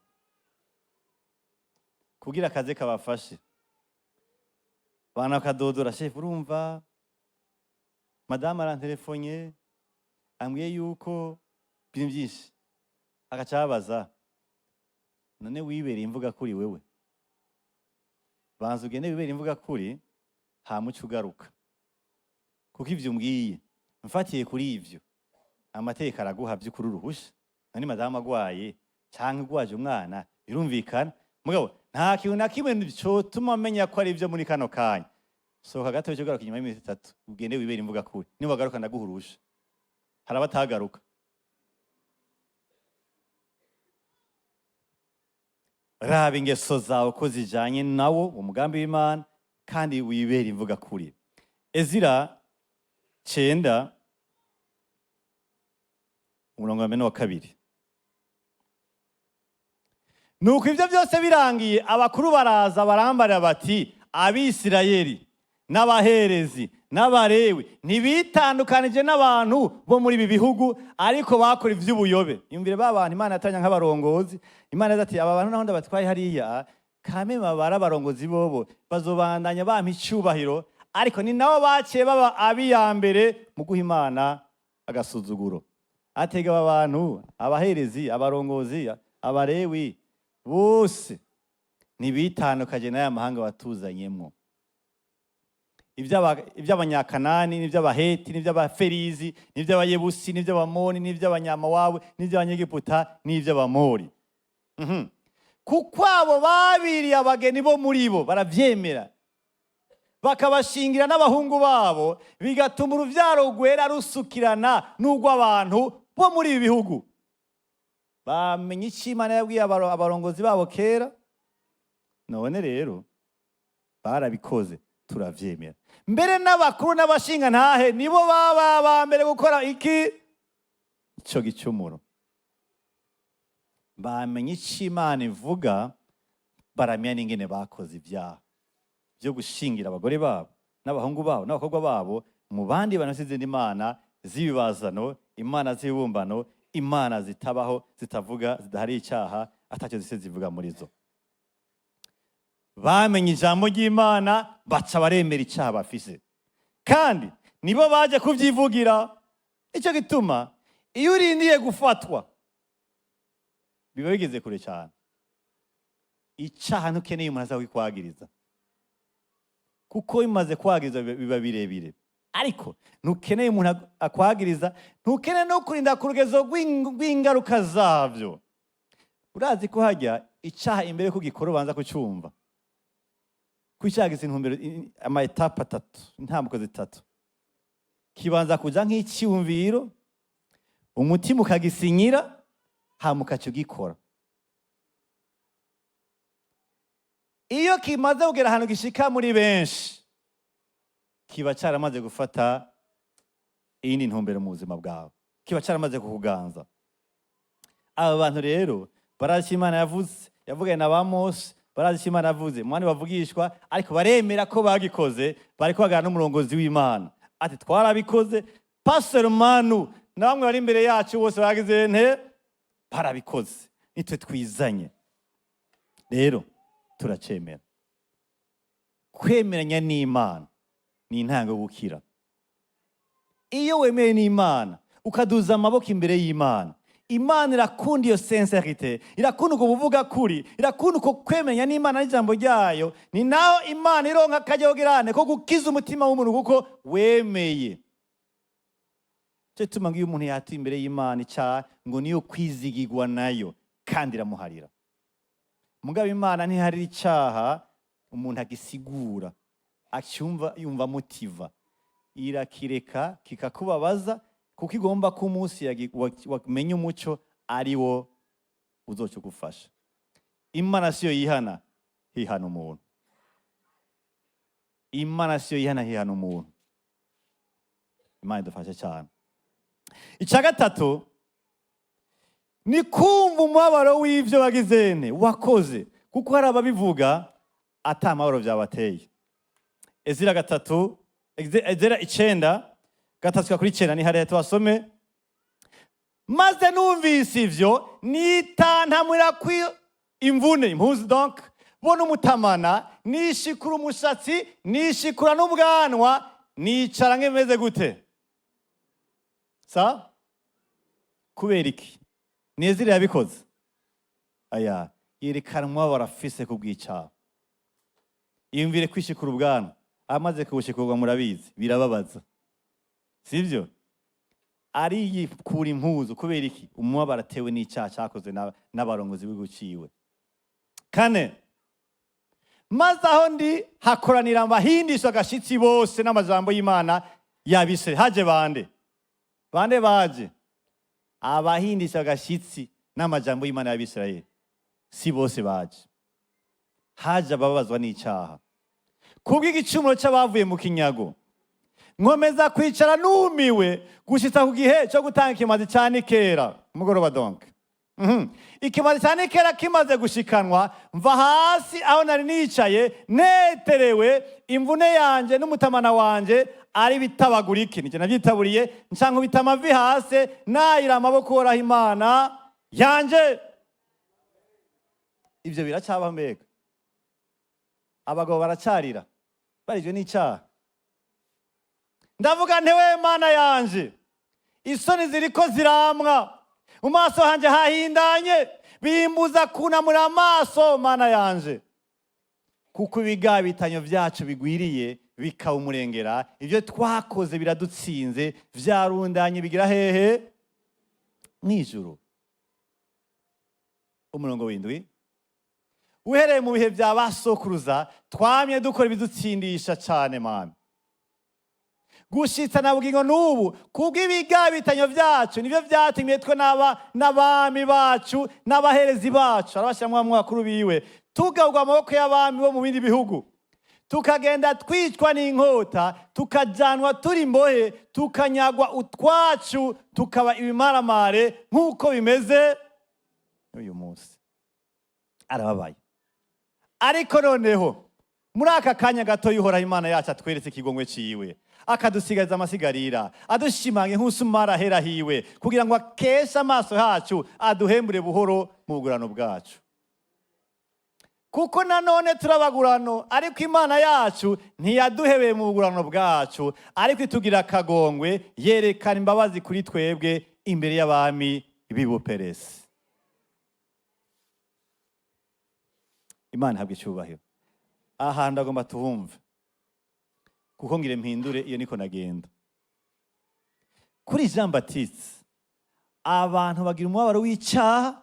kugira akaze kabafashe. Bana kadodora, chef urumva madame arantelefonye ambwiye yuko bintu byinshi. Agacabaza, none wibereye imvuga kuri wewe? Banza ugende wibere imvuga kuri, hamuca ugaruka. Kuko ivyo umbwiye mfatiye kuri ivyo, amateka araguha by'ukuri uruhusha. Nani madame agwaye canke gwaje umwana birumvikana, mugabo nta kintu na kimwe cyo tuma menya ko ari ivyo muri kano kanya. Sohoka gato cyo garuka inyuma y'imisi 3, ugende wibere imvuga kuri. Niba garuka ndaguhurusha. Harabatagaruka. Raba ingeso zawe ko zijanye nawo umugambi w'Imana, kandi wibere imvuga kuri. Ezira 9 umurongo wa 2. Nuko ivyo byose birangiye, abakuru baraza barambarira bati, Abisirayeli n'abaherezi n'abarewi ntibitandukanije n'abantu bo muri ibi bihugu, ariko bakora ivy'ubuyobe. Yumvire babantu Imana yatanya nk'abarongozi. Imana ati aba bantu naho ndabatwaye hariya, kame babara abarongozi bobo bazobandanya bampa icyubahiro, ariko ni nabo baciye baba abiyambere mu guha Imana agasuzuguro. Atega abantu, abaherezi, abarongozi, abarewi bose ntibitandukaje n'aya mahanga batuzanyemo. Iby'abanyakanani, n'iby'abaheti, n'iby'abaferizi, n'iby'abayebusi, n'iby'abamoni, n'iby'abanyamawawe, n'iby'abanyegiputa, n'iby'abamori. Kuko abo babiriye abageni bo muri bo baravyemera, bakabashingira n'abahungu babo, bigatuma uruvyaro rwera rusukirana n'urw'abantu bo muri ibi bihugu. Bamenye iki Imana yabwiye abarongozi babo kera, none rero barabikoze, turavyemera. Mbere n'abakuru n'abashinga ntahe nibo baba mbere gukora iki ico gicumuro. Bamenye iki Imana ivuga, baramenya n'ingene bakoze ibyaha byo gushingira abagore babo n'abahungu babo n'abakobwa babo mu bandi banasize n'Imana z'ibibazano, Imana z'ibumbano, Imana zitabaho, zitavuga, zidahari icyaha, atacyo zise zivuga muri zo. Bamenye ijambo ry'Imana, baca baremera icyaha bafise, kandi nibo baje kuvyivugira. Icyo gituma iyo urindiye gufatwa biba bigeze kure cyane. Icyaha ntukeneye umuntu aza kukwagiriza. kuko bimaze kwagiriza biba birebire. Ariko ntukeneye umuntu akwagiriza, ntukeneye no kurinda ku rugezo rw'ingaruka zavyo. Urazi ko hajya icaha imbere ko gikora ubanza kucumva. Kwicaga intumbero ama etape 3, intambuko 3. Kibanza kuja nk'icyumviro, umutima ukagisinyira, hama ukaca ugikora. Iyo kimaze kugera ahantu gishika muri benshi, kiba caramaze gufata iyindi ntumbero mu buzima bwawe, kiba caramaze kukuganza. Aba bantu rero barazi Imana yavuze, yavuganye na ba Mose, barazi Imana yavuze, mwani bavugishwa, ariko baremera ko bagikoze, bariko bagana n'umurongozi w'Imana. Ati twarabikoze, Pastor Manu na bamwe bari imbere yacu bose bagize nte barabikoze, nitwe twizanye. Rero turacemera. Kwemeranya n'Imana ni intango gukira. Iyo wemeye n'Imana ukaduza amaboko imbere y'Imana, Imana irakunda iyo sincerité, irakunda uko buvuga kuri, irakunda uko kwemenya n'Imana n'ijambo ryayo. Ni naho Imana ironka akajyogirane ko gukiza umutima w'umuntu kuko wemeye. Cyo tuma ngiyo umuntu yati imbere y'Imana icyaha ngo niyo kwizigirwa nayo kandi iramuharira. Mugabo Imana ntiharira icyaha umuntu agisigura, acyumva yumva motiva, irakireka kikakubabaza kuko igomba ko umunsi wamenye umuco ari wo uzoca ugufasha. Imana siyo yihana, hihana umuntu. Imana siyo yihana, hihana umuntu. Imana idufashe cyane. Icya gatatu ni kumva umubabaro w'ivyo bagizene wakoze, kuko hari ababivuga ata amahoro byabateye. Ezira 3, Ezira 9, 3-9 ni hariya twasome. Maze numvise ivyo nitantamura imvune, impuzu donc, bona umutamana, nishikura umushatsi, nishikura n'ubwanwa, nicara nk'imeze gute? Sa? Kubera iki? Ni Ezira yabikoze? Aya, yerekana umubabaro afise kubw'icyaha. Yumvire kwishikura ubwanwa, amaze kubushikurwa murabizi, birababaza. Sivyo? Ari yikura impuzu kubera iki? Umubabaro atewe n'icyaha cyakozwe n'abarongozi b'iguciwe. 4, maze aho ndi hakoranira abahindishwa agashitsi bose n'amajambo y'Imana yabise. Haje bande? Bande baje? Abahindishwa agashitsi n'amajambo y'Imana y'Abisirayeli. Si bose baje. Haje ababazwa n'icyaha. Kubw'igicumuro cy'abavuye mu kinyago, nkomeza kwicara numiwe gushitsa ku gihe cyo gutanga ikimazi cyane kera mugoroba donc. Ikimazi cyane kera kimaze gushikanwa, mva hasi aho nari nicaye neterewe, imvune yanje n'umutamana wanje ari bitabagurike. Nje navyitaburiye ncanko bitamavi hasi, nayira amaboko oraho Imana yanje. Ivyo biracaba mbega. Abagabo baracarira barijwe n'icyaha. Ndavuga ntewe Mana yanje, isoni ziriko ziramwa, mu maso hanje hahindanye, bimbuza kunamura amaso Mana yanje, kuko ibigabitanyo vyacu bigwiriye bikaba umurengera. Ivyo twakoze biradutsinze, vyarundanye bigira hehe? Mwijuru. Umurongo w'indwi. Uhereye mu bihe bya basokuruza twamye dukora ibidutsindisha cyane Mana, gushitsa na bugingo n'ubu kubw'ibigabitanyo vyacu nivyo vyatumye twe n'abami bacu n'abaherezi bacu arabashyiramo abakuru biwe tugabwa amaboko y'abami bo mu bindi bihugu, tukagenda twicwa n'inkota, tukajanwa turi imbohe, tukanyagwa utwacu, tukaba ibimaramare nk'uko bimeze uyu munsi. Arababaye. Ariko noneho muri aka kanya gato yuhoraho Imana yacu atweretse ikigongwe ciwe, akadusigaza amasigarira, adushimange nk'usumara hera hiwe, kugira ngo akeshe amaso yacu aduhembure buhoro mu bugurano bwacu. Kuko nanone turabagurano, ariko Imana yacu ntiyaduhebeye mu bugurano bwacu, ariko itugira akagongwe, yerekana imbabazi kuri twebwe imbere y'abami b'Ibuperesi. Imana habwe icyubahiro. Aha ndagomba tuhumve. kuko ngire mpindure iyo niko nagenda. Kuri Jean Baptiste abantu bagira umubabaro w'icyaha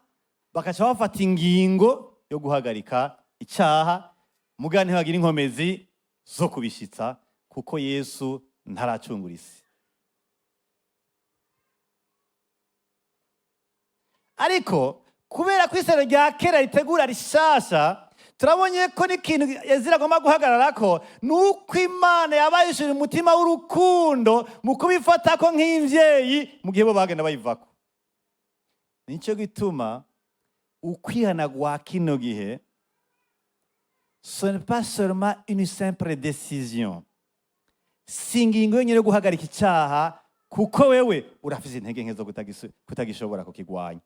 bakaca bafata ingingo yo guhagarika icyaha, mugani ntibagira inkomezi zo kubishitsa kuko Yesu ntaracungura isi. Ariko kubera ko isezerano rya kera ritegura rishasha, turabonye ko n'ikintu Ezira agomba guhagararako nuko Imana yabayishije umutima w'urukundo mu kubifata ko nk'imvyeyi mu gihe bo bagenda bayivako. Nico gituma ukwihana gwa kino gihe ce n'est pas seulement une simple décision, si ingingo yonyine yo guhagarika icyaha kuko wewe urafise intege nke zo kutagishobora kukigwanya.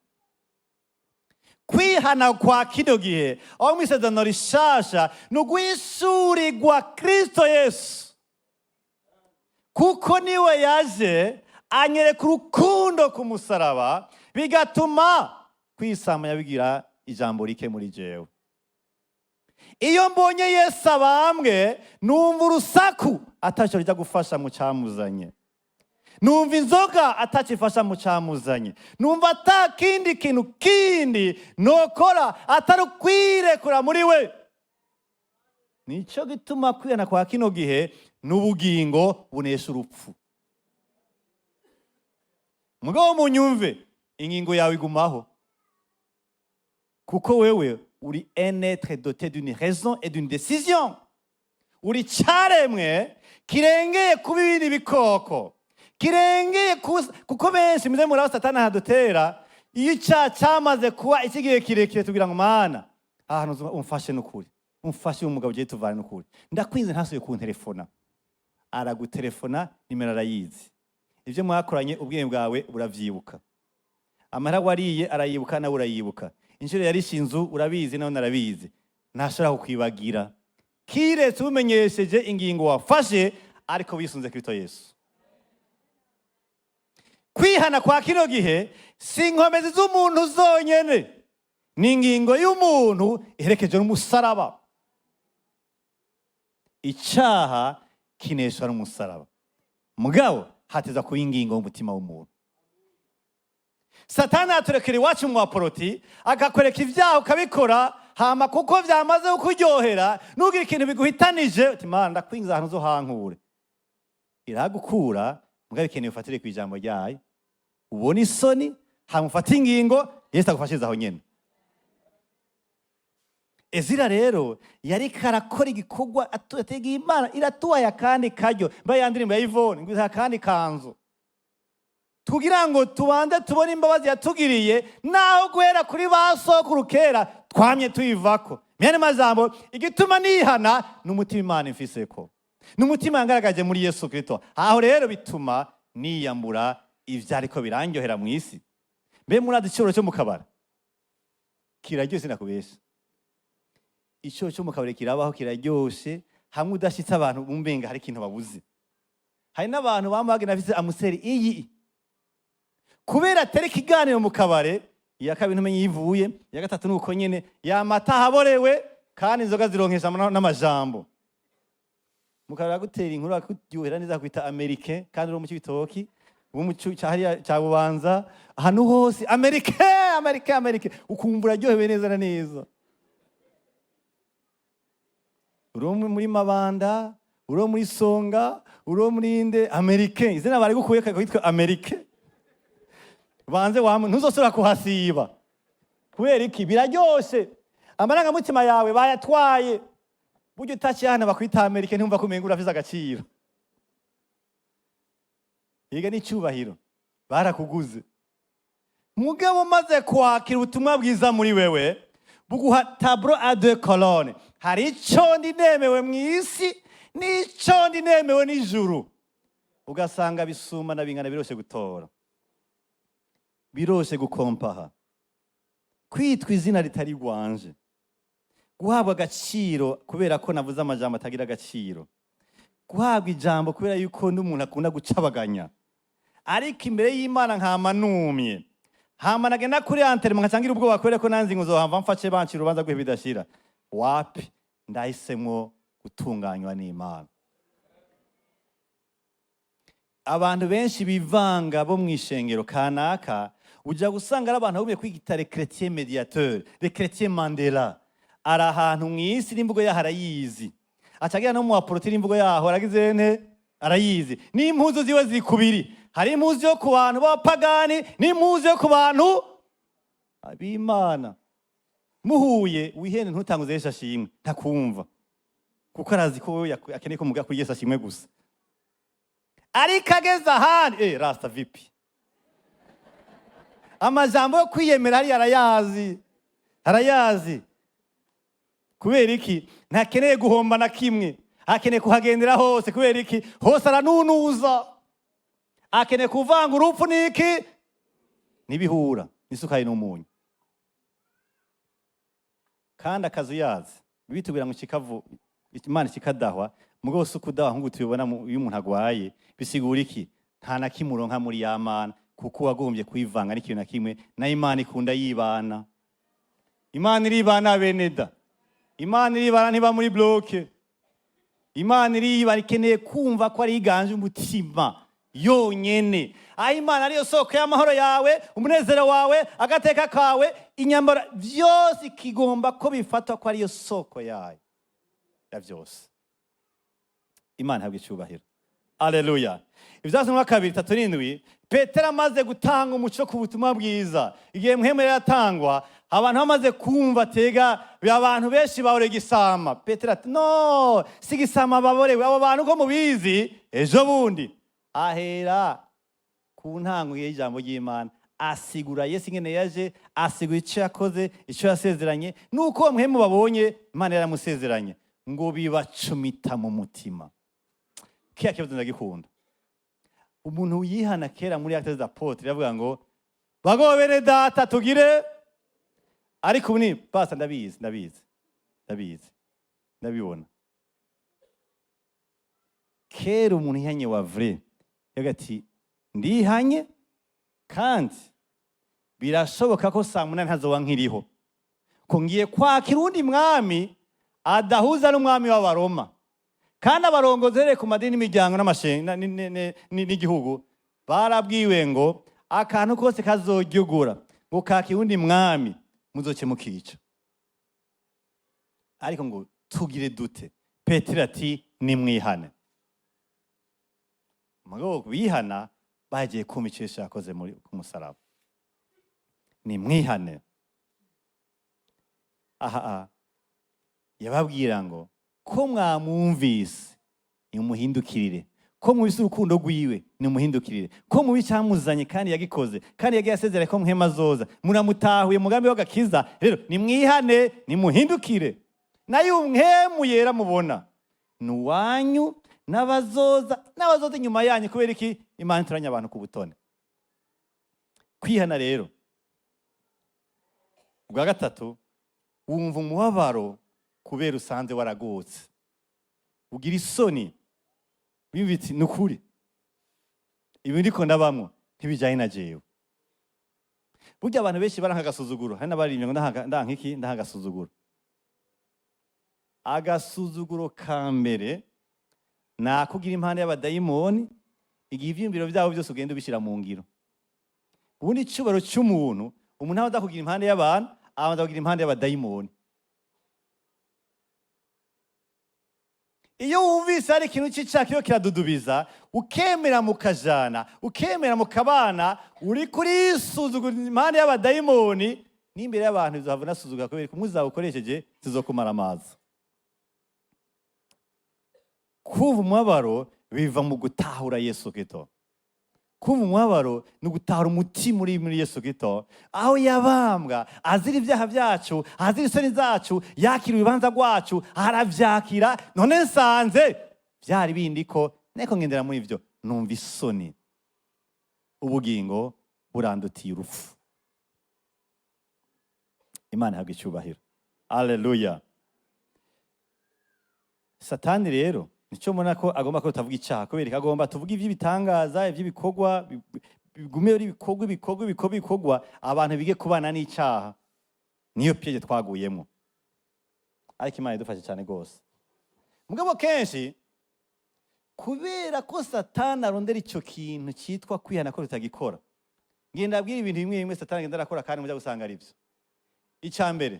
Kwihana kwa kino gihe aho mu isezerano rishasha ni uguhishurirwa Kristo Yesu, kuko niwe yaje anyereka urukundo ku musaraba bigatuma kwisamanya bigira ijambo rike muri jewe. Iyo mbonye Yesu abambwe numva urusaku ataco rija gufasha mu camuzanye, numva inzoga atacifasha mu camuzanye, numva ata kindi kintu kindi nokora atari ukwirekura muri we. Nico gituma kwihana kwa kino gihe n'ubugingo bunesha urupfu. Mugabo munyumve, ingingo yawe igumaho, kuko wewe uri un être doté d'une raison et d'une décision. Uri caremwe kirengeye kuba ibindi bikoko, kirengeye kuko benshi muze muraho Satani hadutera iyo icyaha cyamaze kuba ikigihe kirekire tugira ngo Mana ahantu umfashe n'ukuri, umfashe umugabo ugiye tuvane n'ukuri, ndakwinze ntasuye kuntelefona. Aragutelefona nimero arayizi, ibyo mwakoranye ubwenge bwawe buravyibuka, amahera wariye arayibuka nawe urayibuka, inshuro yarishe inzu urabizi nawe narabizi, ntashobora kukwibagira kiretse umenyesheje ingingo wafashe ariko wisunze Kristo Yesu. Kwihana kwa kino gihe si inkomezi z'umuntu zonyene, ni ingingo y'umuntu iherekeje n'umusaraba. Icyaha kineshwa n'umusaraba, mugabo hateza kuba ingingo y'umutima w'umuntu. Satani aturekera iwacu mu baporoti agakwereka ibyaha ukabikora, hama kuko byamaze kukuryohera nugira ikintu biguhitanije uti Mana ndakwinze ahantu zo hankure. Iragukura mugabo ikeneye ufatire ku ijambo ryayo, ubona isoni hamufata ingingo Yesu agufashiza aho nyene. Ezira rero yari karakora igikorwa ategeye Imana iratuwaye akandi karyo, mbayandirimbwa y'Ivone ngo akandi kanzu kugira ngo tubanze tubone imbabazi yatugiriye, naho guhera kuri basokuru kera twamye tuyivako. Myane majambo igituma nihana n'umutima Imana imfiseko, n'umutima yangaragaje muri Yesu Kristo. Aho rero bituma niyambura ivyariko birangyohera mu isi. Mbe muri adiciro cyo mu kabara kiraryose nakubesha, icyo cyo mu kabari kirabaho kiraryoshe, hamwe udashitse abantu bumbenga hari ikintu babuze. Hari n'abantu bambaga nafise amuseri iyi kubera atari kiganiro mu kabare, iya kabiri umenye yivuye, iya gatatu nuko nyene yamata haborewe kandi inzoga zironkesha n'amajambo. Mukara gutera inkuru akujyohera neza kwita Amerike kandi uro mu cyitoki ubu mu cya Bubanza ahantu hose Amerike ukumbura ryohewe neza na neza. Uro muri Mabanda, uro muri Songa, uro muri inde Amerike, izina bari gukuye kwitwa Amerike. Banze wamwe ntuzosura kuhasiba kubera iki biraryoshe, amaranga mutima yawe bayatwaye. Buryo utacyana bakwita Amerike ntumva kumenga urafiza agaciro, yega n'icyubahiro barakuguze. Mugabo maze kwakira ubutumwa bwiza muri wewe buguha tableau à deux colonnes, hari icyo ndinemewe mu isi n'icyo ndinemewe n'ijuru, ugasanga bisuma na bingana biroshe gutora, biroshe gukompaha. Kwitwa izina ritari rwanje, guhabwa agaciro kubera ko navuze amajambo atagira agaciro, guhabwa ijambo kubera yuko n'umuntu akunda gucabaganya, ariko imbere y'Imana nkamanumye, hama nagenda kuri anterema nkacangira ubwoba kubera ko nanzi ngo zohava mfashe bancira urubanza rwe bidashira. Wapi, ndahisemwo gutunganywa n'Imana. abantu benshi bivanga bo mu ishengero kanaka, ujya gusanga ari abantu babumiye kwigita le chrétien médiateur, le chrétien Mandela. Ari ahantu mu isi n'imvugo yaho arayizi, acagira no mu aporotira imvugo yaho aragize nte arayizi. N'impuzu ziwe ziri kubiri, hari impuzu yo ku bantu b'abapagani n'impuzu yo ku bantu ab'Imana. Muhuye wihene ntutanguze Yesu ashimwe, ntakumva kuko arazi ko akeneye ko muga kuri Yesu ashimwe gusa. Ariko ageze ahandi rasta vipi, amajambo yo kwiyemera hari arayazi. Kubera iki? Ntakeneye guhomba na kimwe, akeneye kuhagendera hose. Kubera iki? Hose aranunuza, akeneye kuvanga urupfu n'iki n'ibihura n'isukari n'umunyu. Kandi akazu yazi bitubwira ngo kikavu Imana kikadahwa, mugabo si ukudahwa nk'uko tubibona iyo umuntu agwaye. Bisigura iki? Nta na kimwe uronka muri ya Mana, kuko wagombye kwivanga n'ikintu na kimwe. Na Imana ikunda yibana. Imana iribana beneda, Imana iribana ntiba muri bloke. Imana iribana ikeneye kumva ko ari iganje umutima yonyene. Aho Imana ariyo soko y'amahoro yawe, umunezero wawe, agateka kawe, inyambara byose ikigomba ko bifatwa ko ariyo soko yayo ya byose. Imana habwe icyubahiro. Alleluia. Ibyazwe mu 2:3 Petero amaze gutanga umuco ku butumwa bwiza, igihe muhemere yatangwa, abantu bamaze kumva tega abantu benshi bahore gisama. Petero ati no, si gisama baborewe abo bantu ko mubizi. Ejo bundi ahera ku ntango y'ijambo ry'Imana, asigura Yesu ingene yaje, asigura icyo yakoze, icyo yasezeranye, nuko muhemu babonye Imana yaramusezeranye ngo bibacumita mu mutima. Kiya kibazo ndagikunda. Umuntu yihana kera muri Actes des Apôtres yavuga ngo bago bene data tugire, ariko ni basa ndabibona. Kera umuntu yihanye wa vrai yagati ndihanye, kandi birashoboka ko saa 8 ntazoba nkiriho, ko ngiye kwakira undi mwami adahuza n'umwami w'Abaroma. Kandi abarongozi ku madini n'imiryango n'amashenga n'igihugu barabwiwe ngo akantu kose kazogyugura ngo kaki undi mwami muzoce mukica. Ariko ngo tugire dute? Petero ati nimwihane. Mugabo bihana bagiye kumicesha yakoze muri ku musaraba. Nimwihane. Yababwira ngo ko mwamwumvise nimuhindukirire, ko mubise urukundo rwiwe nimuhindukirire, ko mubicyamuzanye kandi yagikoze, kandi yagiye asezera ko muhema zoza, muramutahuye mugambi w'agakiza. Rero nimwihane nimuhindukire, nayo umhemu yera mubona nuwanyu n'abazoza inyuma yanyu. Kubera iki? Imana ituranye abantu ku butone. Kwihana rero ubwa gatatu, wumva umubabaro kubera usanze waragutse, ugira isoni, wibitse nukuri ibi ndiko ndabamwo ntibijanye na jewe. Burya abantu benshi baranka agasuzuguro, hari n'abaririmye ngo ndankiki ndahagasuzuguro. Agasuzuguro ka mbere nakugira impande y'abadayimoni, igihe ivyumviro byabo byose ugenda ubishira mu ngiro. Ubundi icubaro cy'umuntu, umuntu aho kugira impande y'abantu, abanza kugira impande y'abadayimoni. Iyo wumvise hari ikintu cy'icakiro kiradudubiza, ukemera mukajana, ukemera mukabana, uri kuri suzugura impande y'abadayimoni, n'imbere y'abantu uzavuna suzugura kubera ko muzabukoresheje zizokumara amazi. Kuva umubabaro biva mu gutahura Yesu Kristo. Kuva umubabaro ni gutahura umutima uri muri Yesu Kristo, aho yabambwa azira ibyaha byacu, azira isoni zacu, yakira urubanza rwacu, aravyakira. None nsanze byari bindi ko neko ngendera muri ivyo, numva isoni, ubugingo burandutiye urupfu. Imana ihabwe icyubahiro. Alleluia. Satani rero nico mbona ko agomba ko tavuga icyaha, kubera agomba tuvuga iby'ibitangaza, iby'ibikorwa bigume ari ibikorwa abantu bige kubana n'icyaha. Niyo piege twaguyemo. Ariko Imana idufashe cyane gose. Mugabo kenshi kubera ko satani arondera icyo kintu cyitwa kwihana ko tutagikora. Ngenda abwira ibintu bimwe bimwe satani agenda arakora kandi mujya gusanga ari byo. Icya mbere,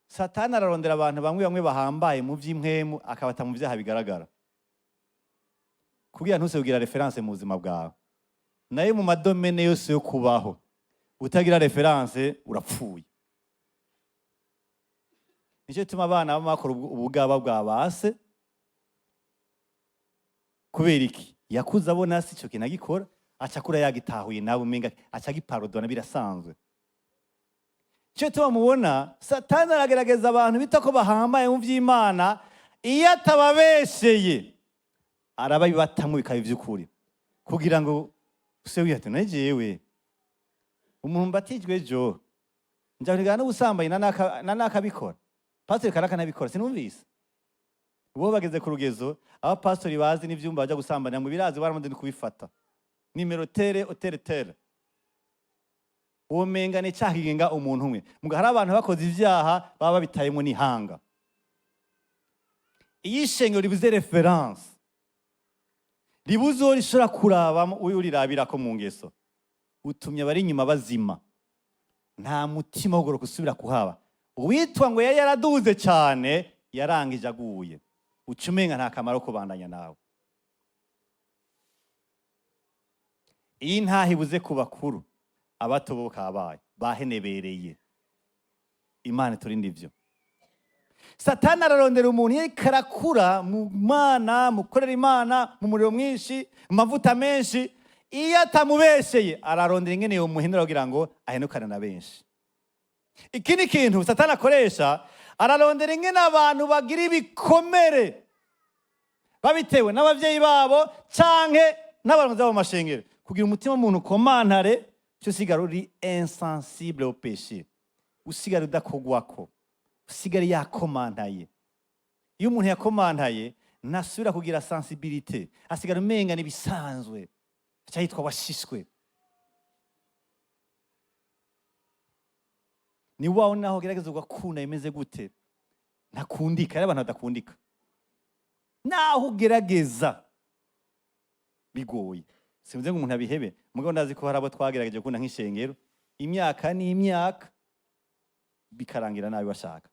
satani ararondera abantu bamwe bamwe bahambaye mu by'impwemu akabata mu byaha bigaragara, kugira ntuse kugira reference mu buzima bwawe. Nayo mu madomene yose yo kubaho utagira reference urapfuye. Nicyo tuma abana bakora ubugaba bwa base. Kubera iki? Yakuza abona si cyo kinagikora, acakura yagitahuye nawe umenga acagiparodona birasanzwe. Cyo tuma mubona satani aragerageza abantu bita ko bahambaye mu by'Imana, iyo atababesheye arababibatamwe bikaba iby'ukuri, kugira ngo use wihate najewe umuntu mbatijwe ejo njya n'ubusambanyi nanakabikora, pastor karaka nabikora sinumvise. Ubo bageze ku rugezo aba pastor bazi n'ivyumba bajya gusambanira mu birazi baramaze kubifata nimero tere uwo mengane cyahigenga umuntu umwe. Muga hari abantu bakoze ivyaha baba bitayemo n'ihanga. Iyi shengero ribuze reference, ribuzo rishora kurabamo urirabira ko mu ngeso, utumye bari inyuma bazima, nta mutima wogoro kusubira kuhaba. Uwitwa ngo yari yaraduze cyane yarangije aguye, ucumenga nta kamaro kubandanya nawe. Iyi ntahibuze ku bakuru, abato bo kabaye bahenebereye. Imana turinde ivyo. Satani ararondera umuntu yikarakura mu Mana, mukorera Imana mu muriro mwinshi, mu mavuta menshi, iyo atamubesheye ararondera ingene yo muhindura kugira ngo ahenukane na benshi. Ikindi kintu satani akoresha, ararondera ingene abantu bagira ibikomere babitewe n'abavyeyi babo canke n'abarongozi babo mashengero, kugira umutima w'umuntu komantare, cyo sigara uri insensible au péché, usigara udakogwako, usigara yakomantaye. Iyo umuntu yakomantaye nasubira kugira sensibilité, asigara umenga nibisanzwe, cyahitwa washishwe. Ni wawe naho gerageza ugakunda imeze gute, ntakundika, ari abantu badakundika. Naho ugerageza bigoye, simvuze ngo umuntu abihebe, mugabo ndazi ko hari abo twagerageje gukunda nk'ishengero imyaka n'imyaka bikarangira nabi bashaka.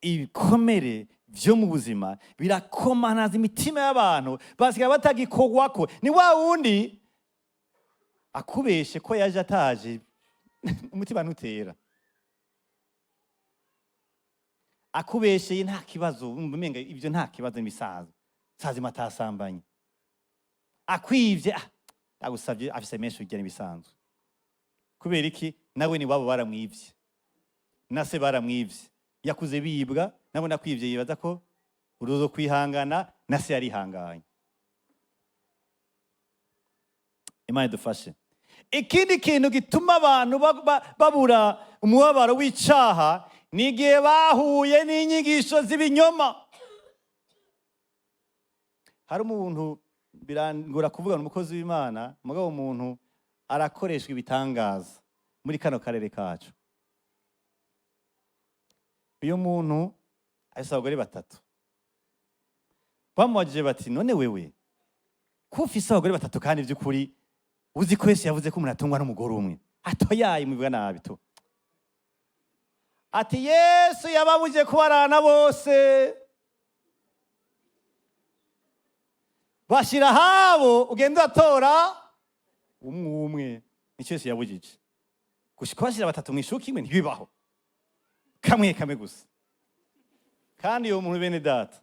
Ibikomere vyo mu buzima birakomanaza imitima y'abantu, basigara batagikogwako. Ni wa wundi akubeshe ko yaje ataje umutima ntutera, akubesheye nta kibazo, umenga ibyo nta kibazo nibisanzwe, sazima atasambanye, akwivye agusavye afise menshi ugena ibisanzwe. Kubera iki? Nawe ni wabo baramwivye, nase baramwivye, yakuze bibwa, nabo nakwivye yibaza ko uruzo kwihangana, nase yarihanganye. Imana idufashe. Ikindi kintu gituma abantu babura umubabaro w'icaha ni igihe bahuye n'inyigisho z'ibinyoma. Hari umuntu birangora kuvuga umukozi w'Imana, mugabo umuntu arakoreshwa ibitangaza muri kano karere kacu. Uyo muntu ahise abagore batatu, bamubajije bati none wewe ko ufise abagore batatu kandi by'ukuri uzi ko Yesu yavuze ko umuntu atungwa n'umugore umwe? Atoyaye mubivuga nabi to. Ati Yesu yababuje kubarana bose, bashira habo ugenda atora umwe. Nicyo Yesu yabujije. Gushika bashira batatu mwishuka imwe ntibibaho, kamwe gusa. Kandi yo muntu bene data,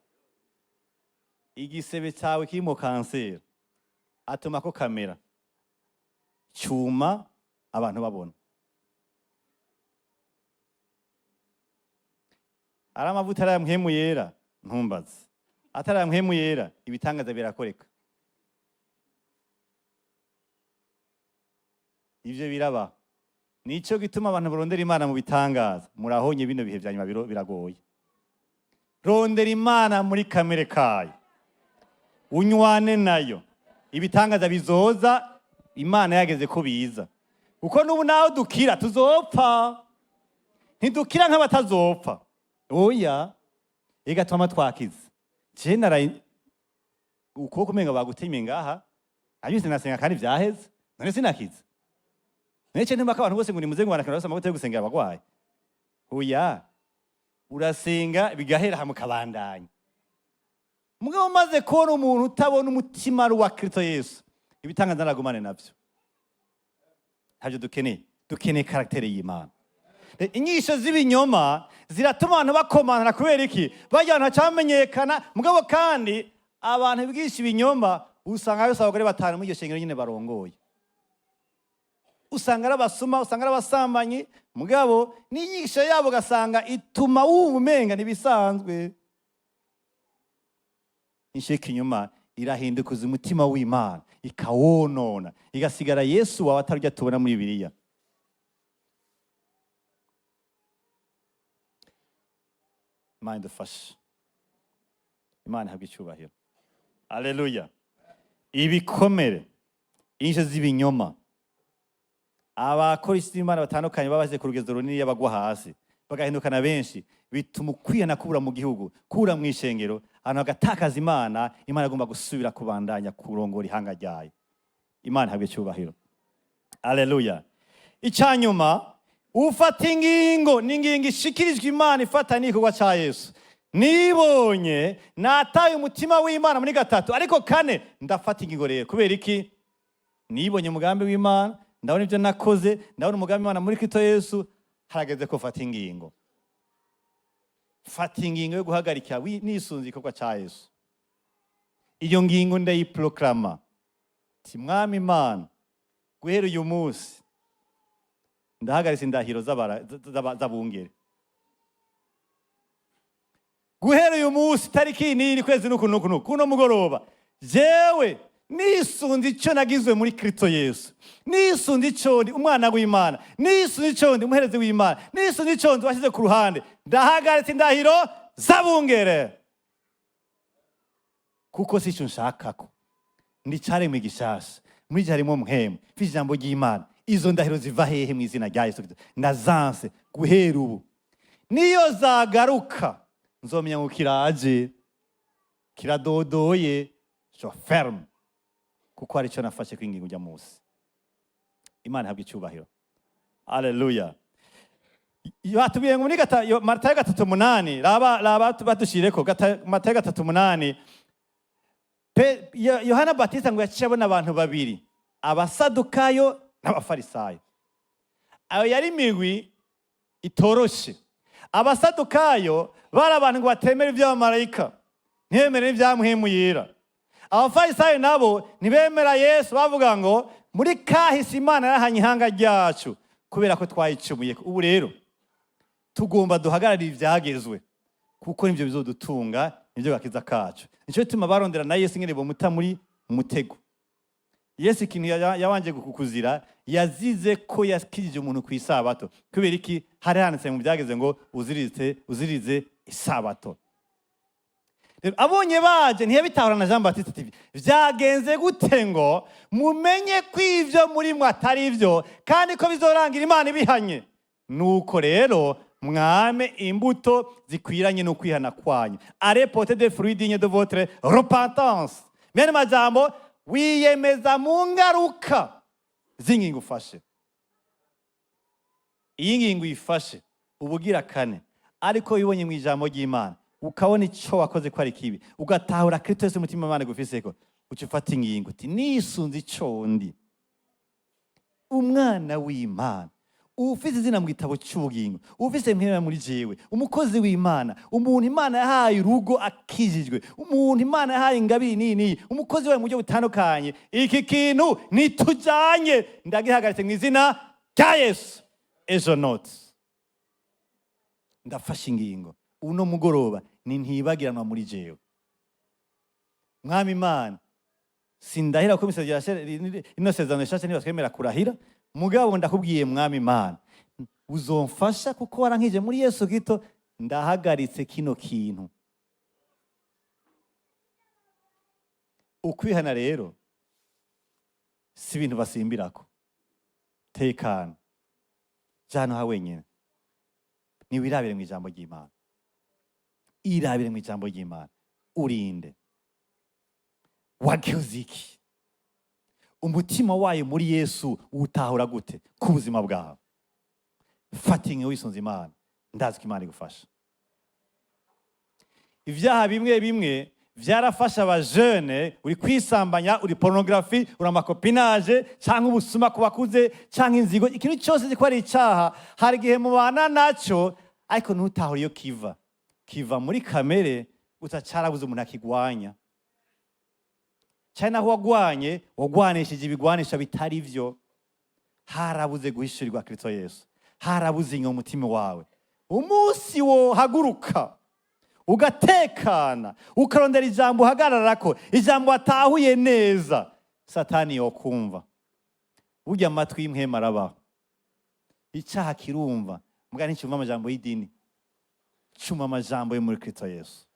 igisebe cyawe kirimo kanseri, atuma ko kamera cyuma abantu babona. Ari amavuta arayamuhemu yera ntumbaze, atarayamuhemu yera ibitangaza birakoreka. Ivyo biraba. Nico gituma abantu barondera Imana mu bitangaza. Murahonye bino bihe byanyuma biragoye. Rondera Imana muri kamere kayo, unywane nayo, ibitangaza bizoza. Imana yageze ko biza, uko nubu naho dukira tuzopfa, ntidukira nk'abatazopfa. Oya, igatuma twakiza. Je ukuboko umenga bagutemye ngaha abise nasenga kandi vyaheze none sinakize nece ntimba ko abantu bose ngo nimuze ngo barakana bose amavuta yo gusengera abagwayi oya urasenga bigahera hamukabandanya mugabo umaze kubona umuntu utabona umutima wa Kristo Yesu ibitangaza naragumane navyo ntabyo dukeneye karaktere y'Imana. Inyisho z'ibinyoma ziratuma abantu bakomana kubera iki bajya abantu bacamenyekana mugabo kandi abantu bigisha ibinyoma usanga yose abagore batanu muri iryo shengero nyine barongoye usanga ari abasuma usanga ari abasambanyi mugabo n'inyisho yabo gasanga ituma ubumenga nibisanzwe inshika inyuma irahindukuza umutima w'Imana ikawonona igasigara Yesu wawe atarujya tubona muri Bibiliya. Imana idufashe. Imana ihabwe icyubahiro. Haleluya. Ibikomere inshyo z'ibinyoma abakora isi y'Imana batandukanye babaze ku rugezo runini y'abagwa hasi bagahindukana benshi bituma ukwihana kubura mu gihugu kubura mu ishengero ahantu hagatakaza Imana agomba gusubira kubandanya kurongora ihanga ryayo. Imana ihabwe icyubahiro. Haleluya. Icyanyuma ufata ingingo n'ingingo ishikirijwe Imana ifata n'igikorwa cya Yesu. Nibonye nataye umutima w'Imana muri gatatu ariko kane ndafata ingingo rero kubera iki nibonye umugambi w'Imana ndabona ibyo nakoze ndabona umugambi w'Imana muri Kristo Yesu harageze ko fata ingingo. Fata ingingo yo guhagarika nisunze igikorwa cya Yesu. Iyo ngingo ndayiproklama ti Mwami Imana guhera uyu munsi ndahagaritse indahiro z'abungere. Guhera uyu munsi tariki nini kwezi nuku kuno mugoroba jewe nisunze icyo nagizwe muri Kristo Yesu nisunze icyo ndi umwana w'Imana nisunze icyo ndi umuherezi w'Imana nisunze icyo ndi washyize ku ruhande ndahagaritse indahiro z'abungere kuko si icyo nshakako ndi cyaremwe gishasha muri gihe harimo mpemu mfite ijambo ry'Imana izo ndahiro ziva hehe mu izina rya Yesu ndazanse guhera ubu niyo zagaruka nzomenya ngo kiraje kiradodoye so ferme kuko ari cyo nafashe kwingingo ujya munsi. Imana ihabwe icyubahiro. Haleluya. Yatubiye ngo muri Matayo 3:8 raba badushireko Matayo 3:8 Yohana Batista ngo yaciye abona abantu babiri abasadukayo n'abafarisayo. Ayo yari migwi itoroshe. Abasadukayo bari abantu ngo batemera iby'abamarayika ntibemere iby'amuhemuyira. Abafarisayo nabo ntibemera Yesu bavuga ngo muri kahise Imana yarahanye ihanga ryacu kubera ko twayicumuye. Ubu rero tugomba duhagararira ibyagezwe kuko nibyo bizodutunga nibyo gakiza kacu. Nicyo bituma barondera na Yesu ngene bomuta muri mutego. Yesu ikintu yabanje kukuzira yazize ko yakirije umuntu ku isabato kubera iki hari handitse mu byageze ngo uzirize isabato. Abonye baje ntiyabitahura na Jean Baptiste TV vyagenze gute ngo mumenye ko ivyo muri mwe atari ivyo kandi ko bizorangira Imana ibihanye. Nuko rero mwame imbuto zikwiranye no kwihana kwanyu. Arepote de fruits dignes de votre repentance. Mene majambo wiyemeza mu ngaruka z'ingingo ufashe. Iyi ngingo ifashe ubugira kane ariko wibonye mu ijambo ry'Imana ukabona icyo wakoze ko ari kibi ugatahura Kristo Yesu umutima Imana gufiseko ucifata ingingo uti nisunze icyo ndi umwana w'Imana ufite izina mu gitabo cy'ubugingo ufite mpera muri jewe umukozi w'Imana umuntu Imana yahaye urugo akijijwe umuntu Imana yahaye ingabire nini umukozi wawe mu buryo butandukanye iki kintu nitujanye ndagihagaritse mu izina rya Yesu. Ejo note ndafashe ingingo uno mugoroba ni ntibagiranwa muri jewe. Mwami Imana sindahira ko ino sezerano rishasha niba twemera kurahira mugabo ndakubwiye Mwami Imana uzomfasha kuko warankije muri Yesu Kristo ndahagaritse kino kintu. Ukwihana rero si ibintu basimbirako. Tekana jana ha wenyine niwirabire mu ijambo ry'Imana irabire mu ijambo ry'Imana urinde wagize iki? Umutima wayo muri Yesu utahura gute ku buzima bwawe? Fata inyo wisunze Imana, ndazi ko Imana igufasha. Ivyaha bimwe bimwe vyarafasha abajene, uri kwisambanya, uri pornography, uri amakopinage, canke ubusuma ku bakuze, canke inzigo, ikintu cyose giko ari icaha, hari igihe mubana naco, ariko ntutahura iyo kiva. Kiva muri kamere, gusa carabuze umuntu akigwanya. Cyane aho wagwanishije ibigwanisha bitari vyo, harabuze guhishurirwa Kristo Yesu. Harabuze inyo umutima wawe. Umunsi wo haguruka, ugatekana, ukarondera ijambo uhagararako, ijambo watahuye neza, Satani yokumva. Burya amatwi y'imhema arabaho. Icaha kirumva, mbwa nticumva amajambo y'idini. Cumva amajambo yo muri Kristo Yesu.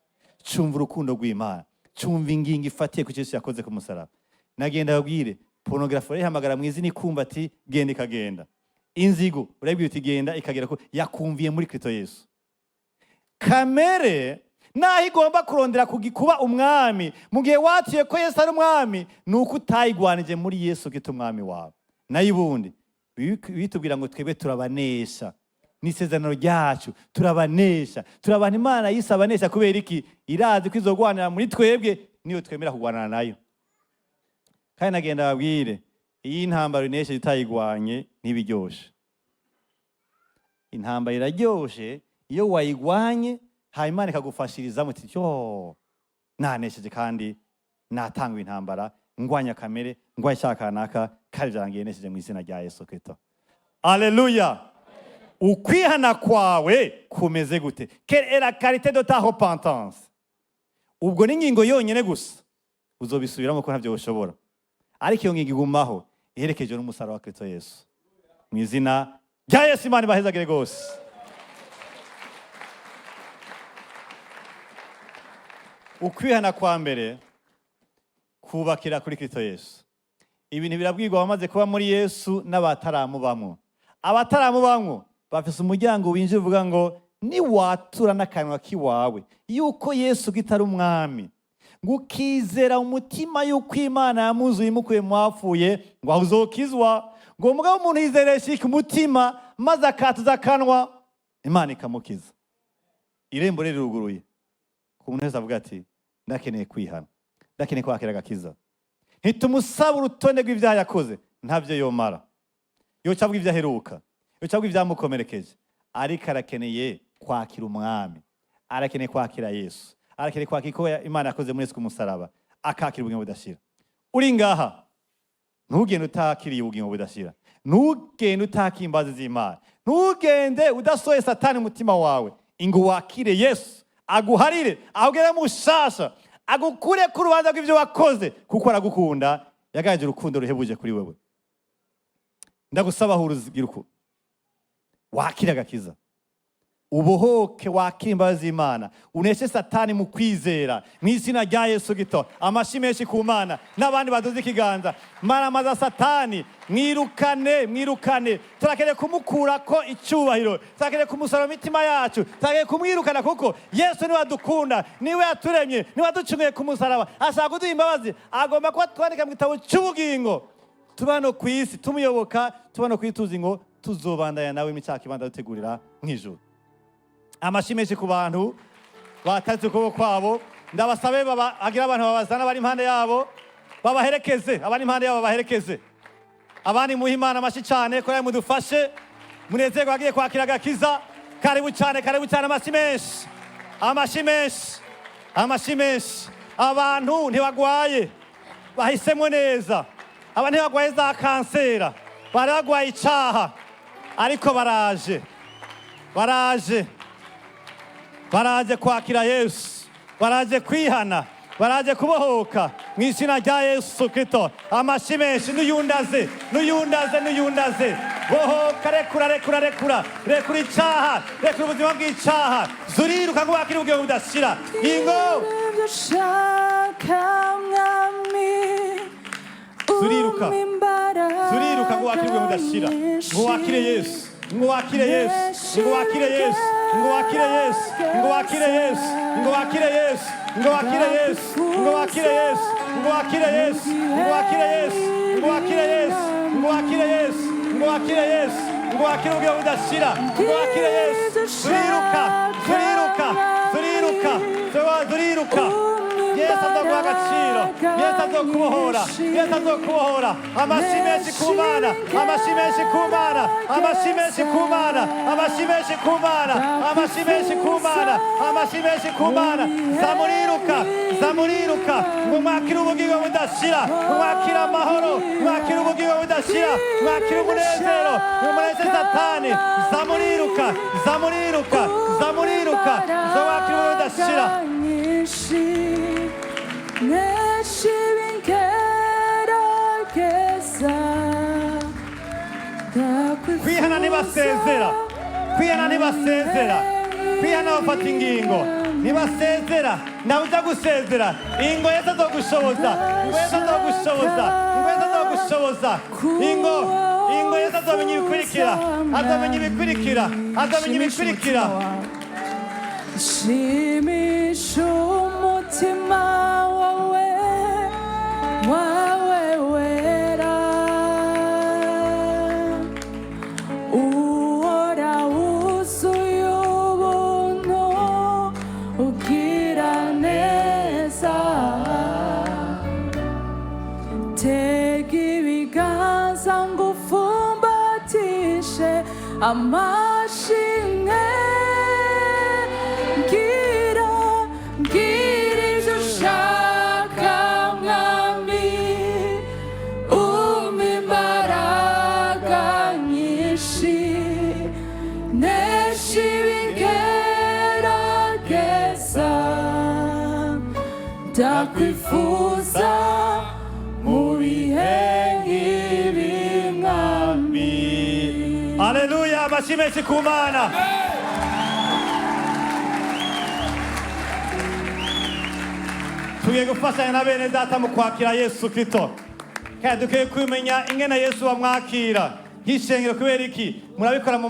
Cumva urukundo rw'Imana. Cumva ingingo ifatiye ku Yesu yakoze ku musaraba. Nagenda babwire, pornography ihamagara mu izina ikumva ati genda ikagenda. Inzigo urabwira uti genda ikagera ko yakumviye muri Kristo Yesu. Kamere naho igomba kurondera kuba umwami, mu gihe watiye ko Yesu ari umwami, nuko utayigwanije muri Yesu gito umwami wawe. Nayibundi bitubwira ngo twebe turabanesha. N'isezerano ryacu turabanesha. Turabana Imana yisabanesha kubera iki? Irazi ko izogwanira muri twebwe niyo twemera kugwanana nayo. Kandi nagenda babwire, iyi ntambara ineshe itayigwanye ntibiryoshe. Intambara iraryoshe iyo wayigwanye, Imana ikagufashiriza muti cyo nanesheje kandi natanga intambara, ngwanya kamere, ngwanya cyakanaka, kandi byangiye nesheje mu izina rya Yesu Kristo. Alleluia. Ukwihana kwawe kumeze gute? Quelle est la qualité de ta repentance? Ubwo ni ingingo yonyene gusa uzobisubiramo ko ntavyo ushobora, ariko iyo ngingo igumaho iherekeje n'umusaraba wa Kristo Yesu. Mu izina rya Yesu Imana ibahezagire gose. Ukwihana kwa mbere kubakira kuri Kristo Yesu. Ibintu birabwirwa bamaze kuba muri Yesu n'abataramubamwo. Abataramubamwo bafise umuryango winjira uvuga ngo ni watura n'akanwa kiwawe yuko Yesu gitari umwami, ngo ukizera umutima yuko Imana yamuzuye imukuye mwapfuye, ngo uzokizwa. Ngo mugabo umuntu yizeresha iki umutima maze akatuza akanwa, Imana ikamukiza. Irembo riruguruye ku muntu wese avuga ati ndakeneye kwihana, ndakeneye kwakira agakiza. Ntitumusaba urutonde rw'ivyaha yakoze, ntavyo yomara. Yocavuga ivyo aheruka, yocavuga ivyamukomerekeje, ariko arakeneye kwakira umwami, arakeneye kwakira Yesu, arakeneye kwakira ko Imana yakoze muri Yesu ku musaraba, akakira ubugingo budashira. Uri ngaha, ntugende utakiriye ubugingo budashira, ntugende utakira imbabazi z'Imana, ntugende udasohoye Satani umutima wawe, ingo wakire Yesu, aguharire, ahugere mushasha, agukure ku rubanza rw'ivyo wakoze, kuko aragukunda, yagaje urukundo ruhebuje kuri wewe. Ndagusaba uruzigiruko wakira agakiza, ubohoke, wakira imbabazi z'Imana, uneshe Satani mu kwizera mu izina rya Yesu gito. Amashi menshi ku Mana n'abandi baduze ikiganza. Maramaza Satani, mwirukane. Turakeneye kumukura ko icyubahiro, turakeneye kumusara mitima yacu, turakeneye kumwirukana kuko Yesu niwe adukunda, niwe yaturemye, niwe aducunguye ku musaraba, ashaka kuduha imbabazi. Agomba kuba twandika mu gitabo cy'ubugingo, tubano ku isi tumuyoboka, tubano kwituza ngo tuzobandanya nawe imicaka ibanda dutegurira mw'ijuru. Amashi menshi ku bantu bataze ukuboko kwabo. Ndabasabe agira abantu babazana bari impande yabo babaherekeze, abari impande yabo babaherekeze. Abandi muha Imana amashi cyane ko yawe mudufashe, munezerwa agiye kwakira agakiza. Karibu cyane amashi menshi. Abantu ntibagwaye, bahisemo neza. Abantu ntibagwaye za kansera, baragwaye icaha, ariko baraje kwakira Yesu, baraje kwihana, baraje kubohoka mu izina rya Yesu Kristo. Amashi menshi. Nuyundaze. Bohoka, rekura icaha, rekura ubuzima bw'icaha. Zuriruka ngo wakire ubugingo budashira. Ingo Zuriruka ngo wakire ubugingo budashira. Ngo wakire Yesu. ngo wakire Yesu, ngo wakire Yesu, ngo wakire Yesu, ngo wakire Yesu, ngo wakire Yesu, ngo wakire Yesu, ngo wakire Yesu, ngo wakire Yesu, ngo wakire Yesu, ngo wakire Yesu, ngo wakire ubwiyo budashira, ngo wakire Yesu. Turiruka, turiruka, turiruka, turiruka. Yesu azoguha agaciro, Yesu azokubohora, Yesu azokubohora. Amashyi menshi ku Mana, amashyi menshi ku Mana, amashyi menshi ku Mana, amashyi menshi ku Mana, amashyi menshi ku Mana, amashyi menshi ku Mana. Zamuriruka, zamuriruka, ngo mwakire ubugingo budashira, ngo mwakire amahoro, mwakire ubugingo budashira, mwakire umunezero, umunezero Satani. Zamuriruka, zamuriruka, zamuriruka, zo wakire ubugingo budashira. Kwihana ntibasezera, kwihana ntibasezera, kwihana bafata ingingo ntibasezera. Nawe uza gusezera, ingo Yesu azogushoboza, ingo Yesu azogushoboza, ingo Yesu azogushoboza, ingo Yesu azomenya ibikurikira, azomenya ibikurikira, azomenya ibikurikira. shimisha umutima wawe wera, uhora wuzuye ubuntu ugira neza. Tega ibiganza ngufumbatishe amashimwe. Ndakwifuza mu bihe nk'ibi mwami. Haleluya, amashyi menshi ku Mana. Tugiye gufashanya na bene data mu kwakira Yesu Kristo, kandi dukwiye kumenya ingene Yesu bamwakira nk'ishengero. Kubera iki? Murabikora mu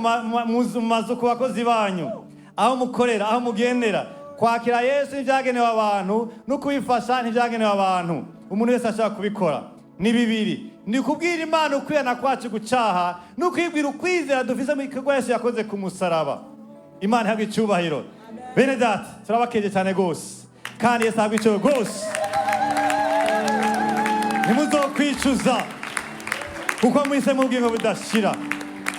mazu ku bakozi banyu, aho mukorera, aho mugendera. Kwakira Yesu ntibyagenewe abantu, no kubifasha ntibyagenewe abantu. Umuntu wese ashaka kubikora. Ni bibiri: ni kubwira Imana ukwihana kwacu gucaha, no kwibwira ukwizera dufise mu gikorwa Yesu yakoze ku musaraba. Imana ihabwe icyubahiro. Bene data, turabakeje cyane gose, kandi Yesu ahabwe icyubahiro gose. Ntimuzokwicuza kuko mwise mu bugingo budashira,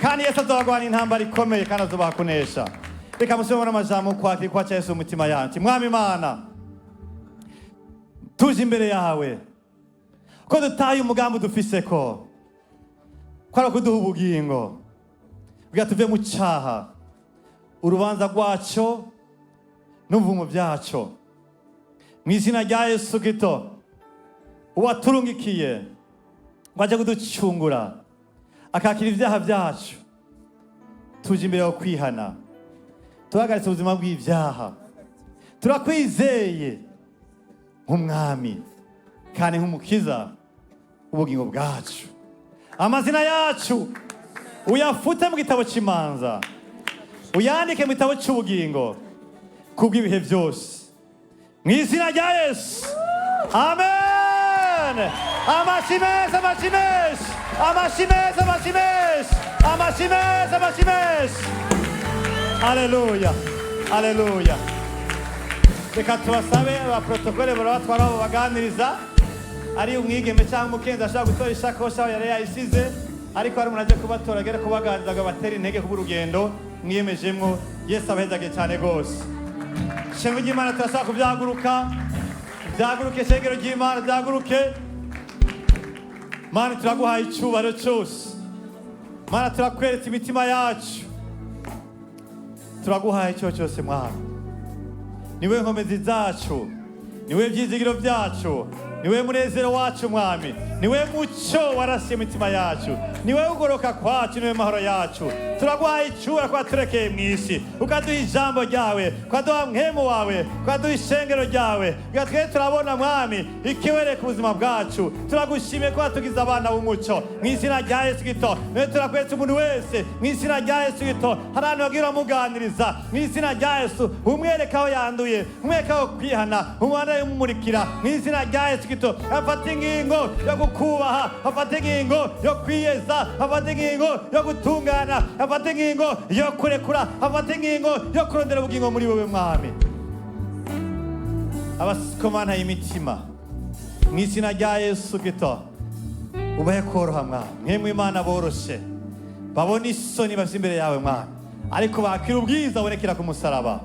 kandi Yesu azobagwana intambara ikomeye, kandi azobaha kunesha. Reka musome n'amajambo kwakira kwacu Yesu mu mitima yacu. Mwami Imana, tuje imbere yawe ko dutaye umugambi dufise ko ari kuduha ubugingo bwa tuve mu cyaha, urubanza rwacyo n'ubuvumo byaco. Mu izina rya Yesu Kristo uwaturungikiye waje kuducungura akakira ibyaha byacu, tuje imbere yo kwihana, tuhagaritse ubuzima bw'ibyaha. Turakwizeye nk'umwami kandi nk'umukiza ubugingo bwacu. Amazina yacu uyafute mu gitabo cy'imanza, uyandike mu gitabo cy'ubugingo kubw'ibihe byose, mu izina rya Yesu, amen. Amashyi menshi, amashyi menshi, amashyi menshi, amashyi menshi, amashyi menshi, amashyi menshi. Haleluya, haleluya. Reka tubasabe abaprotokole barabatwara aho baganiriza. Ari umwigeme cyangwa umukenzi ashaka gutora ishakoshi aho yari yayisize, ariko hari umuntu aje kubatora agera kubaganiriza agatera intege kubw'urugendo mwiyemejemwo. Yesu abahezage cyane gose. Shengero ry'Imana turashaka kubyaguruka, byaguruke shengero ry'Imana, byaguruke. Mana turaguhaye icyubahiro cyose, Mana turakweretse imitima yacu, turaguhaye icyo cyose Mwana. Niwe nkomezi zacu, niwe byizigiro byacu, niwe munezero wacu mwami, niwe mucyo warasiye imitima yacu, niwe ugoroka kwacu, niwe mahoro yacu. Turaguhaye icyubahiro kwa turekeye mu isi, ukaduha ijambo ryawe, ukaduha mwemu wawe, ukaduha ishengero ryawe, twe turabona mwami ikiwereka ubuzima bwacu. Turagushimiye ko watugize abana b'umucyo mu izina rya Yesu Kristo. Niwe turakwetse umuntu wese mu izina rya Yesu Kristo, hari ahantu bagira bamuganiriza mu izina rya Yesu, umwereka aho yanduye, umwereka aho kwihana, umwana y'umumurikira mu izina rya Yesu Kristo. Afata ingingo yo kukubaha, afata ingingo yo kwiyeza, afata ingingo yo gutungana, afata ingingo yo kurekura, afata ingingo yo kurondera ubugingo muri wowe mwami. Abasikomana y'imitima mu izina rya Yesu Kristo, ubahe koroha mwami. Mwemwe Imana boroshe, babona isoni bafite imbere yawe mwami, ariko bakira ubwiza bonekera ku musaraba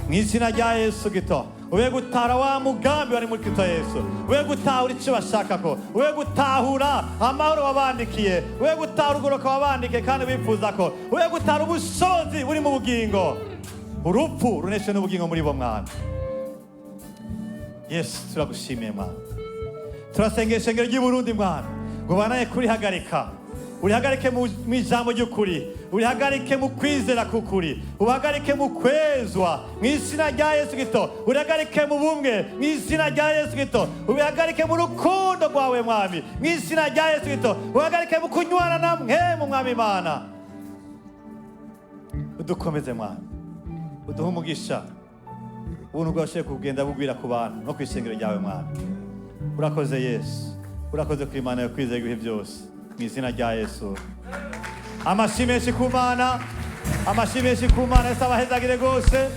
mu izina rya Yesu Kristo. Ube gutahura wa mugambi wari muri Kristo Yesu, ube gutahura icyo bashaka ko, ube gutahura amahoro wabandikiye, ube gutahura ugoroka wabandikiye kandi bifuza ko, ube gutahura ubushobozi buri mu bugingo, urupfu runeshe n'ubugingo muri bo mwami. Yesu turagushimiye mwami, turasengesha ishengero ry'i Burundi mwami, ngo banaye kurihagarika, urihagarike mu ijambo ry'ukuri, urihagarike mu kwizera k'ukuri, uhagarike mu kwezwa mu izina rya Yesu Kristo, urihagarike mu bumwe mu izina rya Yesu Kristo, ubihagarike mu rukundo rwawe mwami mu izina rya Yesu Kristo, uhagarike mu kunywana na mwemu mwami Imana. Udukomeze mwami, uduhe umugisha, ubuntu bwashoboye kugenda bugwira ku bantu no kw'ishengero ryawe mwami. Urakoze Yesu, urakoze ku Imana yo kwizera ibihe byose mu izina rya Yesu. Amashyi menshi ku Mana, amashyi menshi ku Mana. Yesu abahezagire rwose.